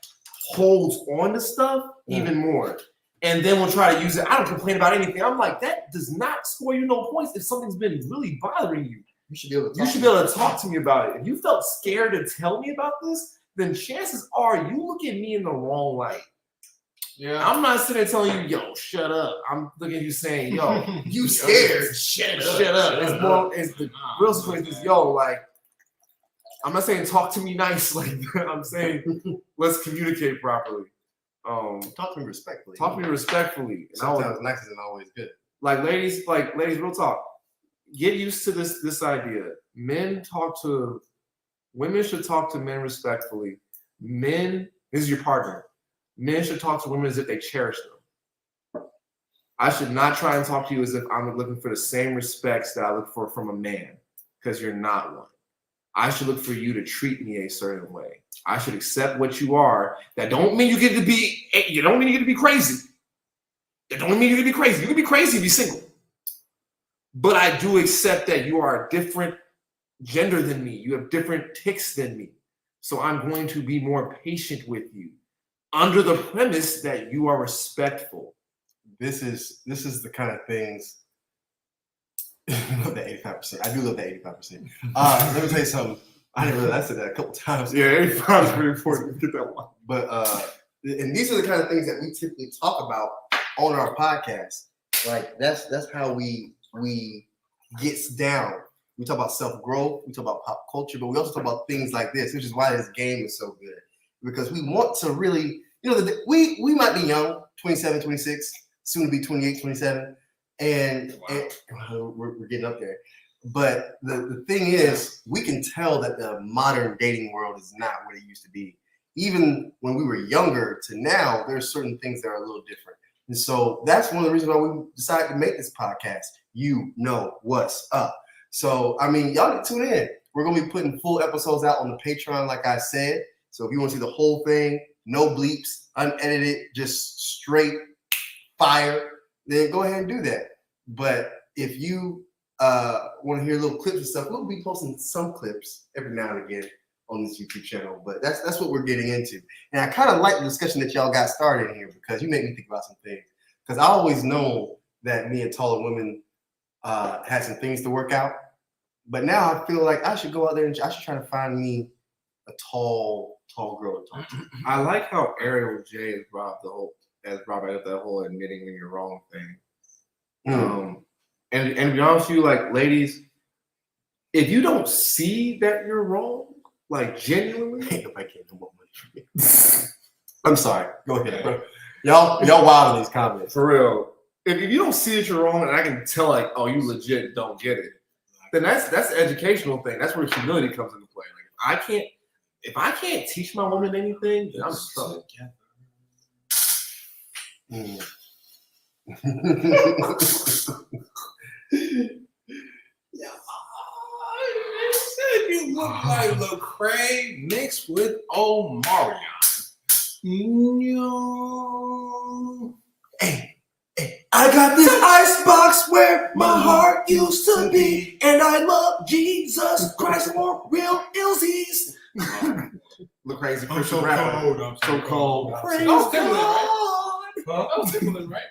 holds on to stuff even more. And then will try to use it. I don't complain about anything. I'm like, that does not score you no points if something's been really bothering you. You should be able to. You should be able to talk to me about it. If you felt scared to tell me about this, then chances are you look at me in the wrong light. Yeah. I'm not sitting there telling you, yo, shut up. I'm looking at you saying, yo, You scared. shut up. It's more, it's the real situation is, yo, like, I'm not saying talk to me nice like that. I'm saying let's communicate properly. Talk to me respectfully. Talk to me respectfully. And Sometimes nice isn't always good. like ladies, real talk. Get used to this idea. Women should talk to men respectfully. This is your partner. Men should talk to women as if they cherish them. I should not try and talk to you as if I'm looking for the same respects that I look for from a man, because you're not one. I should look for you to treat me a certain way. I should accept what you are. That don't mean you get to be. You don't mean you get to be crazy. It don't mean you get to be crazy. You can be crazy and be single. But I do accept that you are a different gender than me. You have different ticks than me. So I'm going to be more patient with you, under the premise that you are respectful. This is the kind of things. I love that 85%. I do love that 85%. Let me tell you something. I didn't realize I said that a couple times. Yeah, 85 is pretty important. Get that one. But and these are the kind of things that we typically talk about on our podcast. Like that's how we gets down. We talk about self-growth, we talk about pop culture, but we also talk about things like this, which is why this game is so good. Because we want to really, we might be young, 27, 26, soon to be 28, 27, and we're getting up there. But the thing is, we can tell that the modern dating world is not what it used to be. Even when we were younger to now, there's certain things that are a little different. And so that's one of the reasons why we decided to make this podcast. You know what's up. So, I mean, y'all can tune in. We're going to be putting full episodes out on the Patreon, like I said. So if you want to see the whole thing, no bleeps, unedited, just straight fire, then go ahead and do that. But if you want to hear little clips and stuff, we'll be posting some clips every now and again on this YouTube channel. But that's what we're getting into. And I kind of like the discussion that y'all got started here because you made me think about some things. Because I always know that me and taller women had some things to work out. But now I feel like I should go out there and I should try to find me a tall girl to talk to. I like how Ariel J has brought up that whole admitting when you're wrong thing. And to be honest with you, like ladies, if you don't see that you're wrong, like genuinely, Ain't nobody cares about money from me. I'm sorry. Go ahead, bro. Y'all wild in these comments. for real, if you don't see that you're wrong, and I can tell like, oh, you legit don't get it, then that's the educational thing. That's where humility comes into play. Like if I can't teach my woman anything, then I'm in trouble. You look like Lecrae mixed with Omarion. Hey, I got this icebox where my heart used to be, and I love Jesus Christ more real illsies. Look crazy, I'm Christian so rapper. cold. I'm so cold. Praise That was Timberland, God. That was Timberland, right?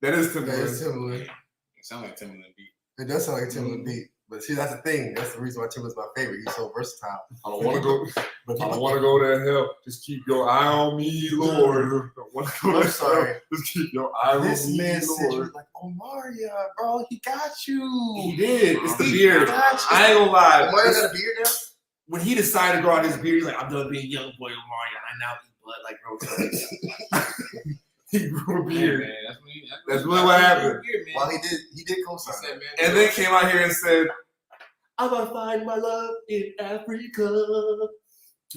That is That Timberland. is Timberland. It sounds like Timberland beat. It does sound like a Timberland beat. But see, that's the thing. That's the reason why Timberland's my favorite. He's so versatile. I don't want to go. But I don't want to go to hell. Just keep your eye on me, Lord. I don't want to go I'm to sorry. hell. Just keep your eye on This me, man said, you Lord. like, Maria, bro, he got you. He did. It's the He beard. got you. I ain't gonna lie. Mario got a beard now? When he decided to grow out his beard, he's like, I'm done being young boy Omarion. I now eat blood like roaches. He grew a Yeah, beard. man, That's really what happened. Beard, man. Well, he did co-sign. He said, man, And then came out here and said, I'm gonna find my love in Africa. You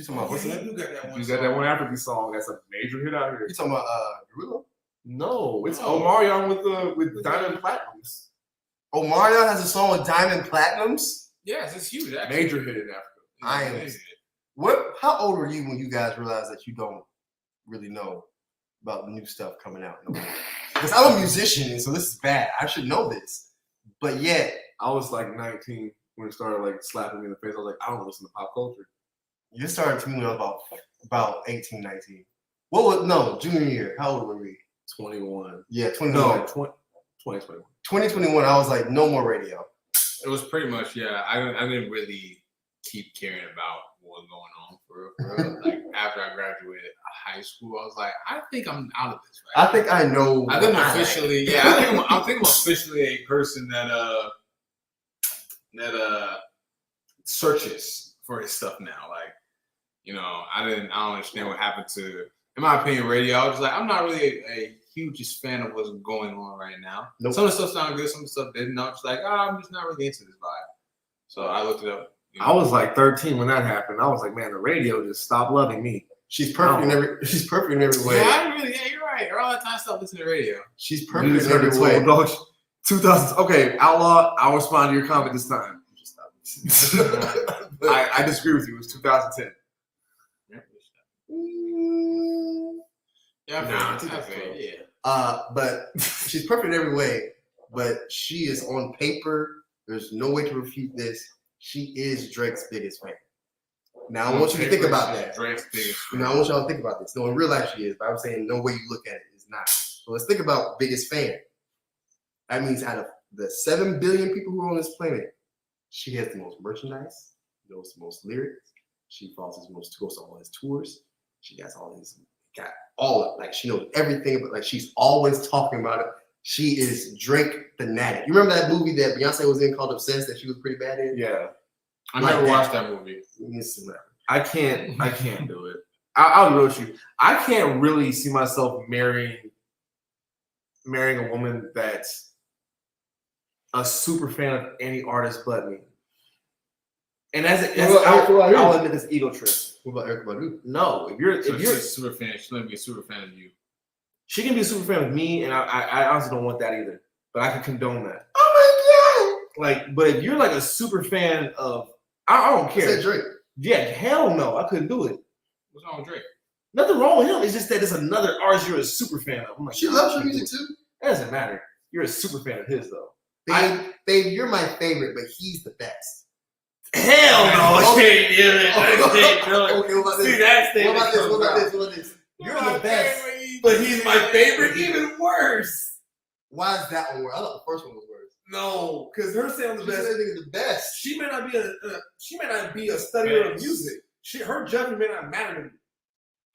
talking about what's the name? You got that one. You got that one African song. That's a major hit out here. You talking about Derulo? No, it's No. Omarion with Diamond Platinums. Omarion has a song with Diamond Platinums. Yes, it's huge. Actually. Major hit in Africa. I am. How old were you when you guys realized that you don't really know about new stuff coming out? Because I'm a musician, and so this is bad. I should know this, but yet I was like 19 when it started like slapping me in the face. I was like, I don't listen to pop culture. you started to me when I was about 18, 19. Junior year. How old were we? 21. Yeah, 21. No, 2021. 2021. I was like, no more radio. It was pretty much, yeah. I didn't really keep caring about what was going on for real. Like after I graduated high school, I was like, I think I'm out of this. Right? I think I know. I think I'm officially, yeah. I think I'm officially a person that searches for his stuff now. Like, you know, I don't understand what happened to, in my opinion, radio. I was like, I'm not really a hugest fan of what's going on right now. Nope. Some of the stuff sounded good, some of the stuff didn't. I was like, I'm just not really into this vibe. So I looked it up. You know. I was like 13 when that happened. I was like, man, the radio just stopped loving me. She's perfect in every. She's perfect in every way. Yeah, you're right. All the time I stopped listening to radio. She's You perfect just in heard every it way. 2000. Okay, Outlaw. I'll respond to your comment this time. I disagree with you. It was 2010. Yeah, Nah, yeah. But she's perfect in every way. But she is on paper. There's no way to refute this. She is Drake's biggest fan. Now I want you to think about that. Drake's biggest fan. Now I want y'all to think about this. No, in real life she is, but I'm saying no way you look at it is not. So let's think about biggest fan. That means out of the 7 billion people who are on this planet, she has the most merchandise, knows the most lyrics. She goes to all his tours. She got all of, like, she knows everything, but like she's always talking about it. She is Drake fanatic. You remember that movie that Beyonce was in called Obsessed that she was pretty bad in? Yeah, I Like never that. watched that movie. I can't do it. I'll be real with you. I can't really see myself marrying a woman that's a super fan of any artist but me. And I'll admit this ego trip. What about Erykah Badu? No, if you're So she's a super fan. She's gonna be a super fan of you. she can be a super fan of me, and I honestly don't want that either. But I can condone that. Oh Like, but if you're like a super fan of, I don't my God! I care. said Drake. Yeah, hell no, I couldn't do it. What's wrong with Drake? Nothing wrong with him. It's just that it's another artist you're a super fan of. I'm like, She loves your music too. That doesn't matter. You're a super fan of his though. Babe, you're my favorite, but he's the best. Hell no, I can't do it. I can't do it. Okay, what about See, this? that's What about this? What about this? What about this? You're the best. But he's my favorite, even worse. Why is that one worse? I thought the first one was worse. No, because her saying the She said best. nigga's the best. She may not be a studier of music. Her judgment may not matter to me.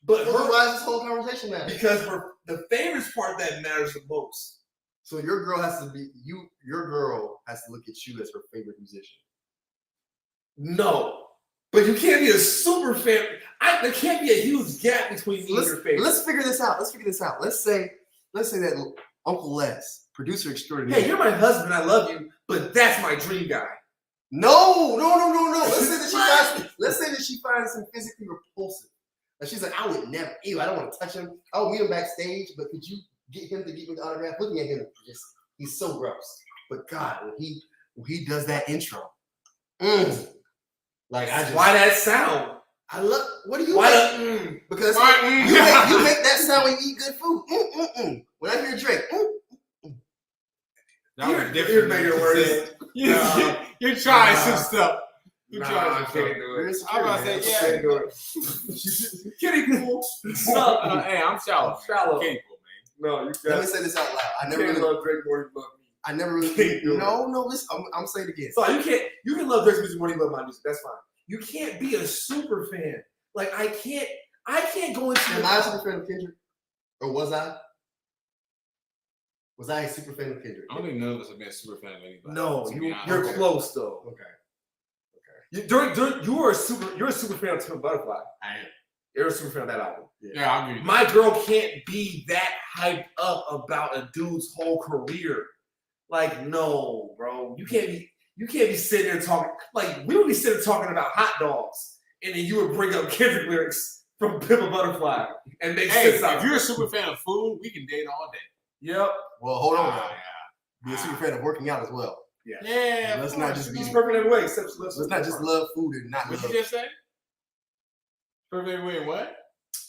But So her, why is this whole conversation matter? because the favorites part that matters the most. So your girl has to be you. Your girl has to look at you as her favorite musician. No, but you can't be a super fan. There can't be a huge gap between me and your favorite. Let's figure this out. Let's say that Uncle Les, producer extraordinaire. Hey, you're my husband. I love you, but that's my dream guy. No. Let's say that she finds him physically repulsive. And she's like, I would never. Ew, I don't want to touch him. I would meet him backstage, but could you get him to get me the autograph? Looking at him, he's so gross. But God, when he does that intro, like Why that sound? I love. What do you? Why Make? the? Because Why- you make that sound when you eat good food. When I hear Drake, You're making it worse. You're trying Nah. some stuff. You're Nah, trying I some can't stuff. do You're it. insecure, I'm about to man. say, I can't do it. Kitty pool. Hey, I'm shallow. Shallow. Kitty pool, man. No, you Let me got. say this out loud. I You never can't really. love Drake more than you love me. I never really. Can't do it. No. Listen, I'm saying it again. So you can't. You can love Drake's music more than you love my music. That's fine. You can't be a super fan. Like I can't go into. Am I a super fan of Kendrick? Or was I? Was I a super fan of Kendrick? I don't think none of us have been a super fan of anybody. No, to be you're honest. Okay. close though. Okay. You're a super fan of Tim Butterfly. I am. You're a super fan of that album. Yeah, I'll give you. My girl can't be that hyped up about a dude's whole career. Like, no, bro. You can't be sitting there talking. Like, we would be sitting there talking about hot dogs, and then you would bring up Kendrick lyrics from Pimp a Butterfly and make sense out If of you're it. a super fan of food, we can date all day. Yep. Well, hold on now. Yeah. Be a super fan of working out as well. Yeah. Let's of not course. just be- She's perfect every way, except she loves Let's not just love food and not What love. you just say? Perfect way what?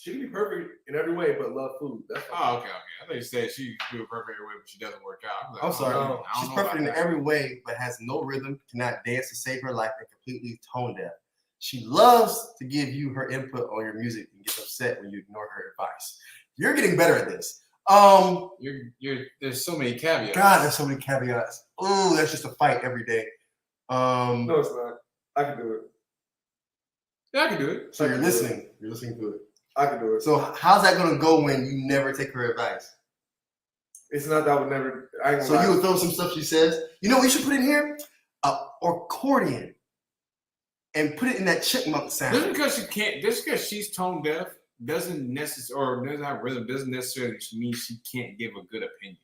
She can be perfect in every way, but love food. That's Oh, okay. I thought you said she can do a perfect way, but she doesn't work out. I'm, like, I'm sorry. I don't She's know perfect in about that. every way, but has no rhythm, cannot dance to save her life, and completely tone deaf. She loves to give you her input on your music and gets upset when you ignore her advice. You're getting better at this. There's so many caveats. God, there's so many caveats. Ooh, that's just a fight every day. No, it's not. I can do it. Yeah, I can do it. So you're listening. You're listening to it. I can do it. So how's that gonna go when you never take her advice? It's not that I would never. I ain't So gonna you lie. would throw some stuff she says. You know what we should put in here? Accordion. And put it in that chipmunk sound. Just because she's tone deaf doesn't have rhythm doesn't necessarily mean she can't give a good opinion.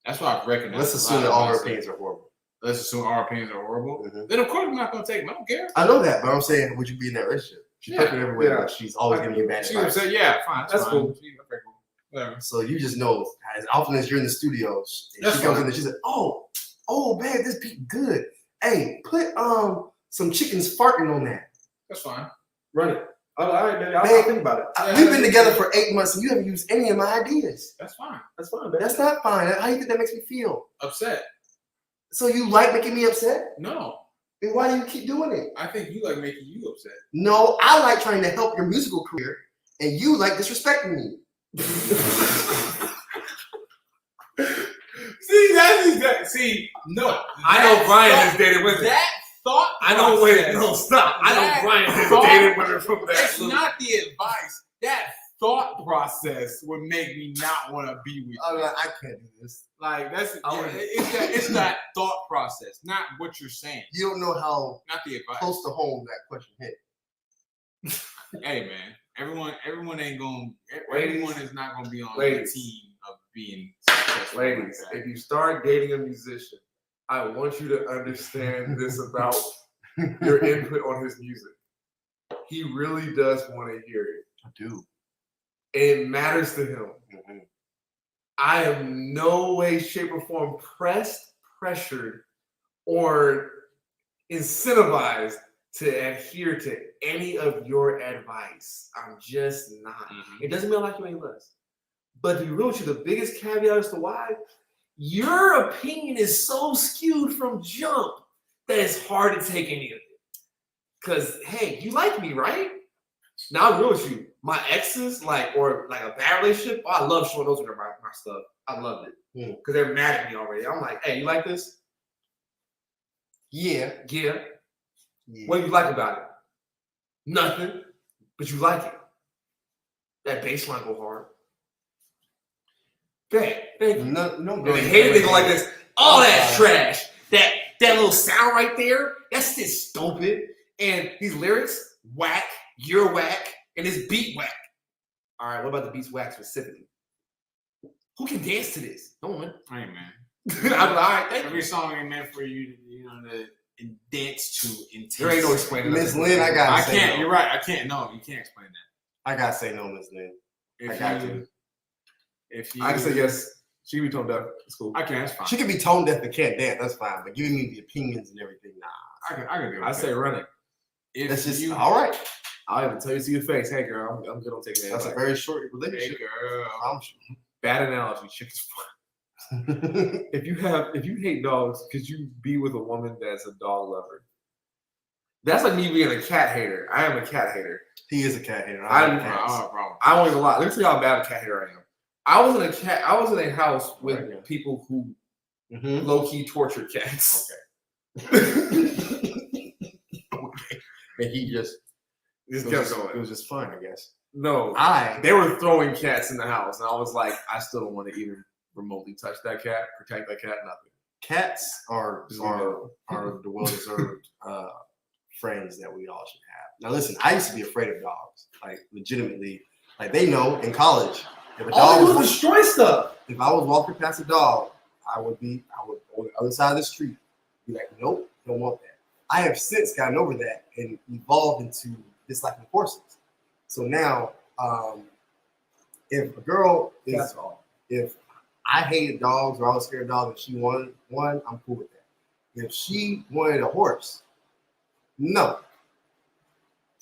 That's why I've recognized. Let's a assume lot that of all her us- opinions are horrible. Let's assume our opinions are horrible. Mhm. Then of course I'm not gonna take them. I don't care. I know that, but I'm saying, would you be in that relationship? She's Yeah. perfect everywhere, Yeah. but she's always giving you bad She would advice. say, yeah, fine, That's fine. cool. Okay, cool. Whatever. So you just know, as often as you're in the studio, and That's she comes fine. in and she's like, oh, babe, this beat good. Hey, put some chickens farting on that. That's fine. Run it. All right, baby. I'll Babe, think about it. Yeah, We've been together for 8 months and you haven't used any of my ideas. That's fine. That's fine, baby. That's not fine. How do you think that makes me feel? Upset. So you like making me upset? No. Then why do you keep doing it? I think you like making you upset. No, I like trying to help your musical career, and you like disrespecting me. See, that's exactly. See, no. I know that Brian thought- has dated women. That thought. I know. Wait, process- no, stop. I know That Brian has thought- dated women from that. It's not the advice. That thought process would make me not want to be with you. I'm like, I can't do this. Like that's I would- it's that thought process, not what you're saying, You don't know how not the advice. close to home that question hit. Hey man, everyone ain't going. Ladies, Everyone is not going to be on ladies. the team of being successful. like Ladies, that. if you start dating a musician, I want you to understand this about your input on his music. He really does want to hear it. I do. It matters to him. Mm-hmm. I am no way, shape, or form pressured, or incentivized to adhere to any of your advice. I'm just not. Mhm. It doesn't mean I like you any less. But to be real with you, the biggest caveat as to why your opinion is so skewed from jump that it's hard to take any of it. Because, hey, you like me, right? Now, I'm real with you. My exes, or a bad relationship, I love showing those women my stuff. I loved it. Because they're mad at me already. I'm like, hey, you like this? Yeah. Yeah. What do you like about it? Nothing. But you like it. That bass line go hard. Thank you. No, And they hate it, they go like this. All that trash. That little sound right there, that's just stupid. And these lyrics, whack, you're whack, and this beat whack. All right, what about the beats whack specifically? Who can dance to this? No one. Hey man, I'm like, all right, thank you. every song ain't meant for you to dance to intensity. There ain't no explaining. Miss that. Lynn, I gotta I say can't. no. You're right. I can't. No, you can't explain that. I gotta say no, Miss Lynn. I got you. If you, I can say yes. She can be toned up. It's cool. I can. That's fine. She can be tone deaf and can't dance. That's fine. But giving me the opinions and everything, nah. I can do it. I say run it. if That's just you, all right. I'll even tell you to your face. Hey, girl, I'm good on taking that. That's a advice. very short Hey relationship. girl. I'm Bad analogy. Chick is fun. sure. If you hate dogs, could you be with a woman that's a dog lover? That's like me being a cat hater. I am a cat hater. He is a cat hater. I like don't cats. Problem. I won't even lie. Let me tell you how bad a cat hater I am. I was in a house with Right, yeah. people who Mhm. low key torture cats. Okay. And he just Just it kept was just, going. it was just fun, I guess. No, I they were throwing cats in the house, and I was like, I still don't want to even remotely touch that cat, protect that cat, nothing. cats are Just leave it are the well deserved friends that we all should have. Now, listen, I used to be afraid of dogs, like legitimately. Like they know in college, if a dog was destroy stuff. if I was walking past a dog, I would go on the other side of the street, be like, nope, don't want that. I have since gotten over that and evolved into disliking horses. So now, if a girl is, if I hated dogs or I was scared of dogs and she wanted one, I'm cool with that. If she wanted a horse, no.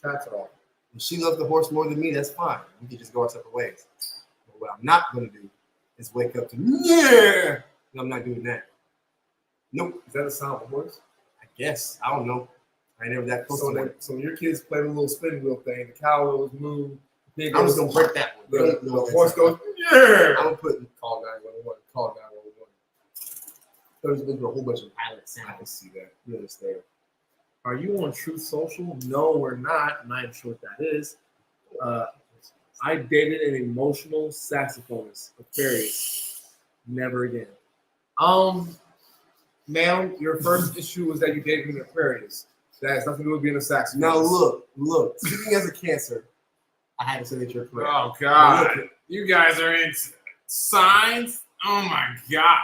That's all. If she loves the horse more than me, that's fine. We can just go our separate ways. But what I'm not going to do is wake up to, yeah. No, I'm not doing that. Nope. Is that the sound of a horse? I guess. I don't know. I ain't never that close to that. So when your kids play the little spinning wheel thing, the cow wheels move. I'm just going to break that one. The horse goes, yeah. I'm going to put Call 911. Call 911. there's a whole bunch of pilot I can sounds. see that. You understand. Are you on Truth Social? No, we're not. And I'm sure what that is. I dated an emotional saxophonist, Aquarius. Never again. Ma'am, your first issue was that you dated an Aquarius. That has nothing to do with being a saxophonist. Now, look. Speaking as a Cancer, I had to say that you're correct. Oh God, you guys are into signs. Oh my God,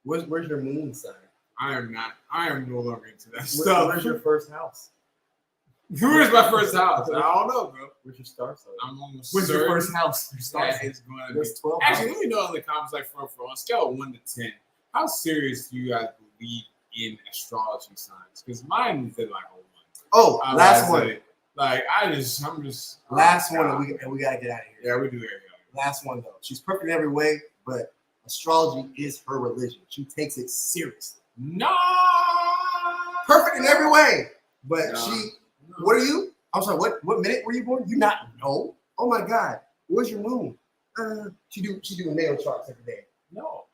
Where's your moon sign? I am not. I am no longer into that stuff. Where's your first house? Where's my first house? I don't know, bro. Where's your star sign? I'm almost Where's your certain first house? Your star that sign. it's going to be. There's 12 Actually, houses. let me know in the comments, like for on a scale of 1 to 10, how serious do you guys believe in astrology signs? Because mine is at like a 1. Oh, I last would one. say, like I'm just. Last oh, one, God. and we gotta get out of here. Yeah, we do that. Last one though. She's perfect in every way, but astrology is her religion. She takes it seriously. No. Perfect in every way, but No. she. What are you? I'm sorry. What minute were you born? You not know? Oh my God. Where's your moon? She do nail charts every day. No.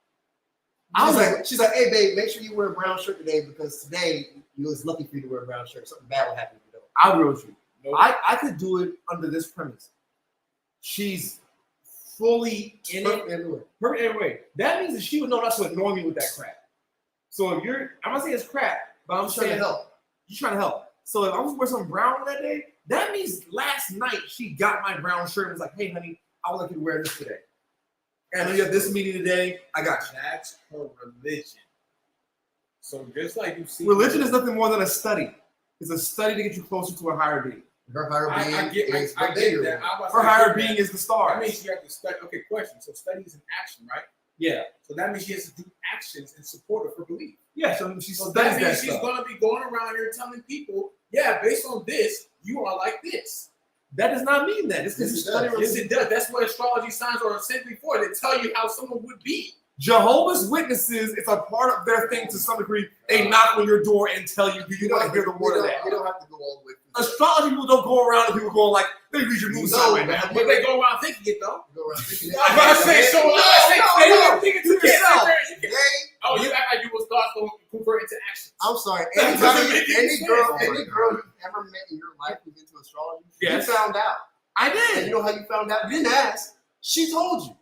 She's like, hey babe, make sure you wear a brown shirt today because today it was lucky for you to wear a brown shirt. Something bad will happen if you don't. I'll agree with you. Nope. I could do it under this premise. She's fully in Perfect it. everywhere. Perfect every way. That means that she would know not to annoy me with that crap. So if I'm not saying it's crap, but I'm I'm trying to saying help. you're trying to help. So if I was wearing something brown that day, that means last night she got my brown shirt and was like, hey honey, I would like you to wear this today. And I know you have this meeting today. I got you. That's her religion. So just like you see, Religion is nothing more than a study. It's a study to get you closer to a higher being. Her higher being I get is I the get bigger that. one. I'm about to Her say, higher that. being is the That stars. means you have to study. Okay, question. So study is an action, right? Yeah. So that means she has to do actions in support of her belief. Yeah, so she So studies that that means she's stuff. going to be going around here telling people, yeah, based on this, you are like this. That does not mean that. It's because Yes, you it study does. Yes, religion. it does. That's what astrology signs are simply for. They tell you how someone would be. Jehovah's Witnesses, it's a part of their thing to some degree. They knock on your door and tell you, do you want to hear the word of that? You don't have to go all the way through. Astrology people don't go around and people going like, they read your moon sign right now. But they go around thinking it, though. You go around thinking I'm about to say, so No, they no. don't think it to yourself. They- Oh, you act like you will start to convert into action. I'm sorry. That doesn't Anybody, make any any sense. girl, Oh my any girl you've ever met in your life who's into astrology, Yes. you found out. I And did. you know how you found out? You didn't ask. She told you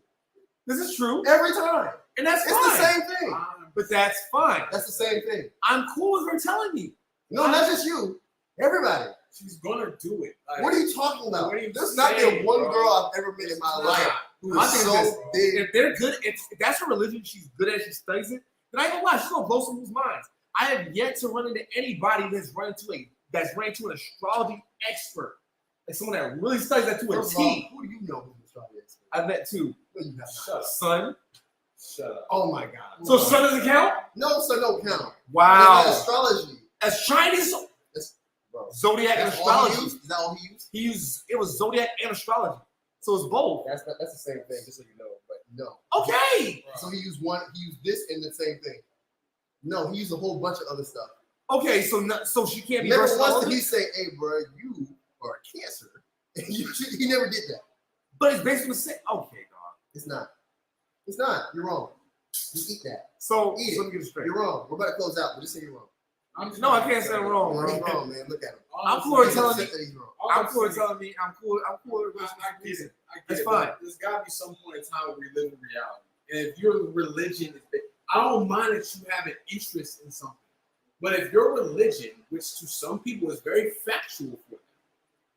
This is true. every time. And that's It's fine. the same thing. But that's fine. That's the same thing. I'm cool with her telling me. No, not just you. Everybody. She's gonna do it. Like, What are you talking about? What are you There's not saying, been one bro? girl I've ever met in my life who I is think so it's just- big. If they're good, if that's her religion, she's good at it, she studies it, then I ain't gonna lie, she's gonna blow some people's minds. I have yet to run into anybody that's run into an astrology expert. Like someone that really studies that to a First of all, T. who do you know who's an astrology expert? I've met two. No, you have not. Shut up. Sun. Shut up. Oh my God. So sun doesn't count? No, so don't count. Wow. It's not astrology. As Chinese Bro. zodiac and That's all he astrology. used? Is that all he used? It was zodiac and astrology. So it's both. That's the same thing, just so you know. But no. Okay. So he used this and the same thing. No, he used a whole bunch of other stuff. Okay, so she can't be Never versatile. once did he say, "Hey, bro, you are a Cancer." He never did that. But it's based on the same. Okay, dog. It's not. It's not. You're wrong. You eat that. So Eat it. let me get it straight. You're wrong. We're about to close out, but just say you're wrong. No, I can't say I'm wrong, He's bro. wrong, man. Look at him. I'm cool with He's telling upset me. that he's wrong. I'm cool with telling me. I'm cool. With I get it. That's it. fine. But there's got to be some point in time where we live in reality. And if your religion is big, I don't mind that you have an interest in something. But if your religion, which to some people is very factual for them,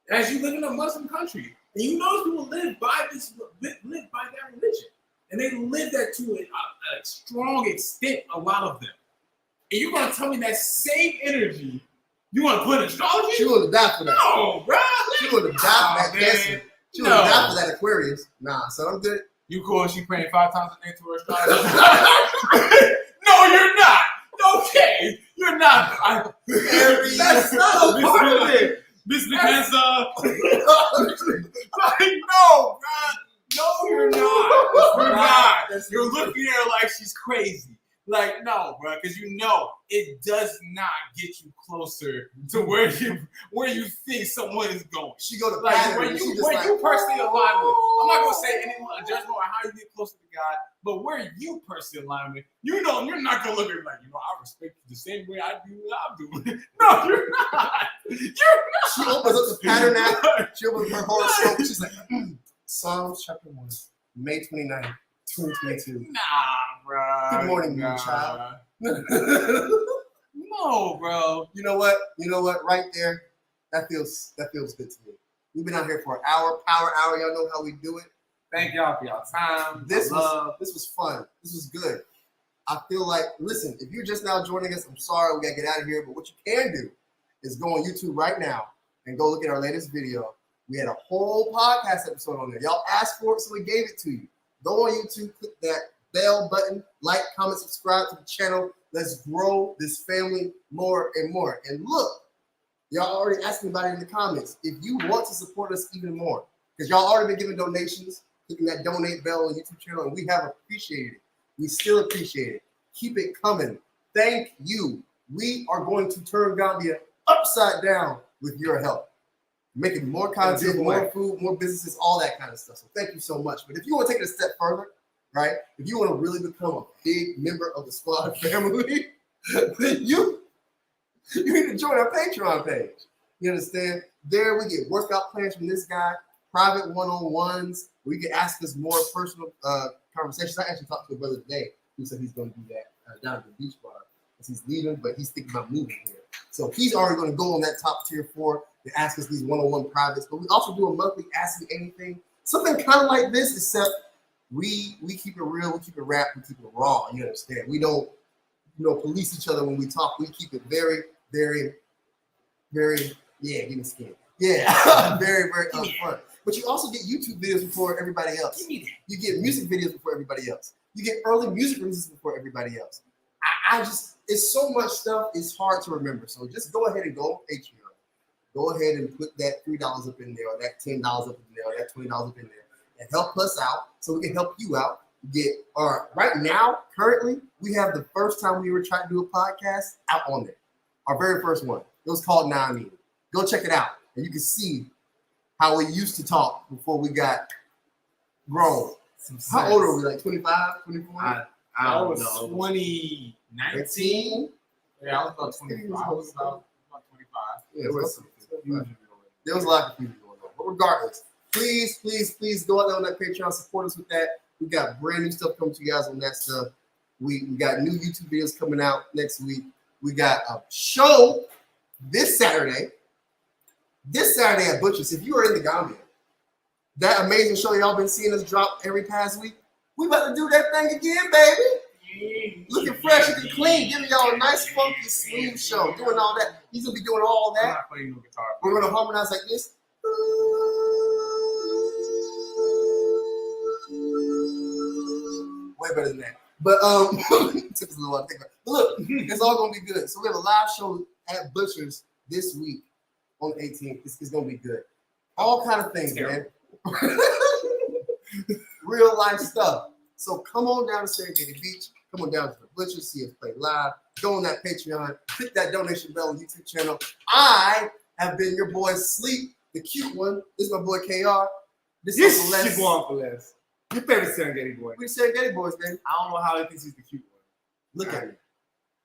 as you live in a Muslim country, and you know people live by that religion, and they live that to a strong extent, a lot of them. And you're gonna tell me that same energy you want to put in astrology? She would have died for that. No, bro. She would have died for that cancer. She would have died for that Aquarius. Nah, so I'm good. You cool? She praying 5 times a day to her astrology? No, you're not. Okay, you're not. That's not a part of it. This depends on. Like, no, bro. No, you're not. You're not. You're looking at her like she's crazy. Like, no, bro, because you know it does not get you closer to where you think someone is going. She go to Like pattern, where and she you just like, personally align with. I'm not gonna say anyone a judgment on how you get closer to God, but where you personally align with, you know, you're not gonna look at it like, I respect you the same way I do what I'm doing. No, you're not. You're not. She opens up the pattern app. She opens her horoscope. She's like, Psalms chapter 1, May 29th, 2022. Nah, bro. Good morning, new child. No, bro. You know what? Right there, that feels good to me. We've been out here for an hour, power hour. Y'all know how we do it. Thank y'all for y'all time. This was fun. This was good. I feel like, listen, if you're just now joining us, I'm sorry, we gotta get out of here. But what you can do is go on YouTube right now and go look at our latest video. We had a whole podcast episode on there. Y'all asked for it, so we gave it to you. Go on YouTube, click that bell button, like, comment, subscribe to the channel. Let's grow this family more and more. And look, y'all already asking about it in the comments. If you want to support us even more, because y'all already been giving donations, clicking that donate bell on the YouTube channel, and we have appreciated it. We still appreciate it. Keep it coming. Thank you. We are going to turn Gambia upside down with your help. Making more content, more food, more businesses, all that kind of stuff. So thank you so much. But if you want to take it a step further, right? If you want to really become a big member of the Squad family, then you need to join our Patreon page. You understand? There we get workout plans from this guy, private one-on-ones, where you can ask us more personal conversations. I actually talked to a brother today who said he's going to do that down at the beach bar because he's leaving, but he's thinking about moving here. So he's already going to go on that top tier 4 and ask us these one-on-one privates. But we also do a monthly Ask Me Anything, something kind of like this, except we keep it real, we keep it rap, we keep it raw. You understand? We don't police each other when we talk. We keep it very, very, very, give me skin. Yeah, very, very upfront. But you also get YouTube videos before everybody else. You get music videos before everybody else. You get early music releases before everybody else. I just, it's so much stuff, it's hard to remember. So just go ahead and go on Patreon. Go ahead and put that $3 up in there, or that $10 up in there, or that $20 up in there, and help us out so we can help you out. Right now, currently, we have the first time we were trying to do a podcast out on there. Our very first one. It was called Nah Me. Go check it out, and you can see how we used to talk before we got grown. How old are we? Like 25, 24? I was 2019. Yeah, I was about 25. I was about 25. Yeah, there was a lot of confusion going on. But regardless, please go out there on that Patreon, support us with that. We got brand new stuff coming to you guys on that stuff. We got new YouTube videos coming out next week. We got a show this Saturday at Butcher's. If you are in the Gambia, that amazing show y'all been seeing us drop every past week, we about to do that thing again, baby. Looking fresh, looking clean, giving y'all a nice, funky, smooth show. Doing all that. He's gonna be doing all that. I'm not playing no guitar. We're gonna harmonize like this. Way better than that. But it took us a little while to think about it. But look, it's all gonna be good. So we have a live show at Butcher's this week on the 18th. It's gonna be good. All kind of things, man. Real life stuff. So come on down to Serengeti Beach. Come on down to the Butcher, see us play live. Go on that Patreon. Click that donation bell on the YouTube channel. I have been your boy Sleep, the cute one. This is my boy KR. This is Yes, keep going for less. Your favorite Serengeti boy. We Serengeti boys, baby. I don't know how he thinks he's the cute one. Look at me.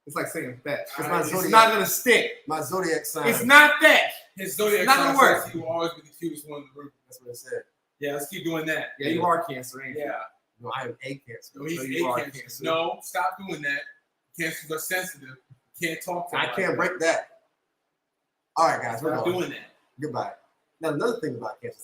It's like saying fat. It's not gonna stick. My zodiac sign. It's not that. His zodiac Not gonna sign work. says he will always be the cutest one in the group. That's what it said. Yeah, let's keep doing that. Yeah, you are Cancer, ain't you? Yeah. No, I am a Cancer. No, he's So you are a cancer. Cancer. No, stop doing that. Cancers are sensitive. Can't talk to I him like can't that. break that. All right, guys, we're Stop going. doing that. Goodbye. Now, another thing about cancer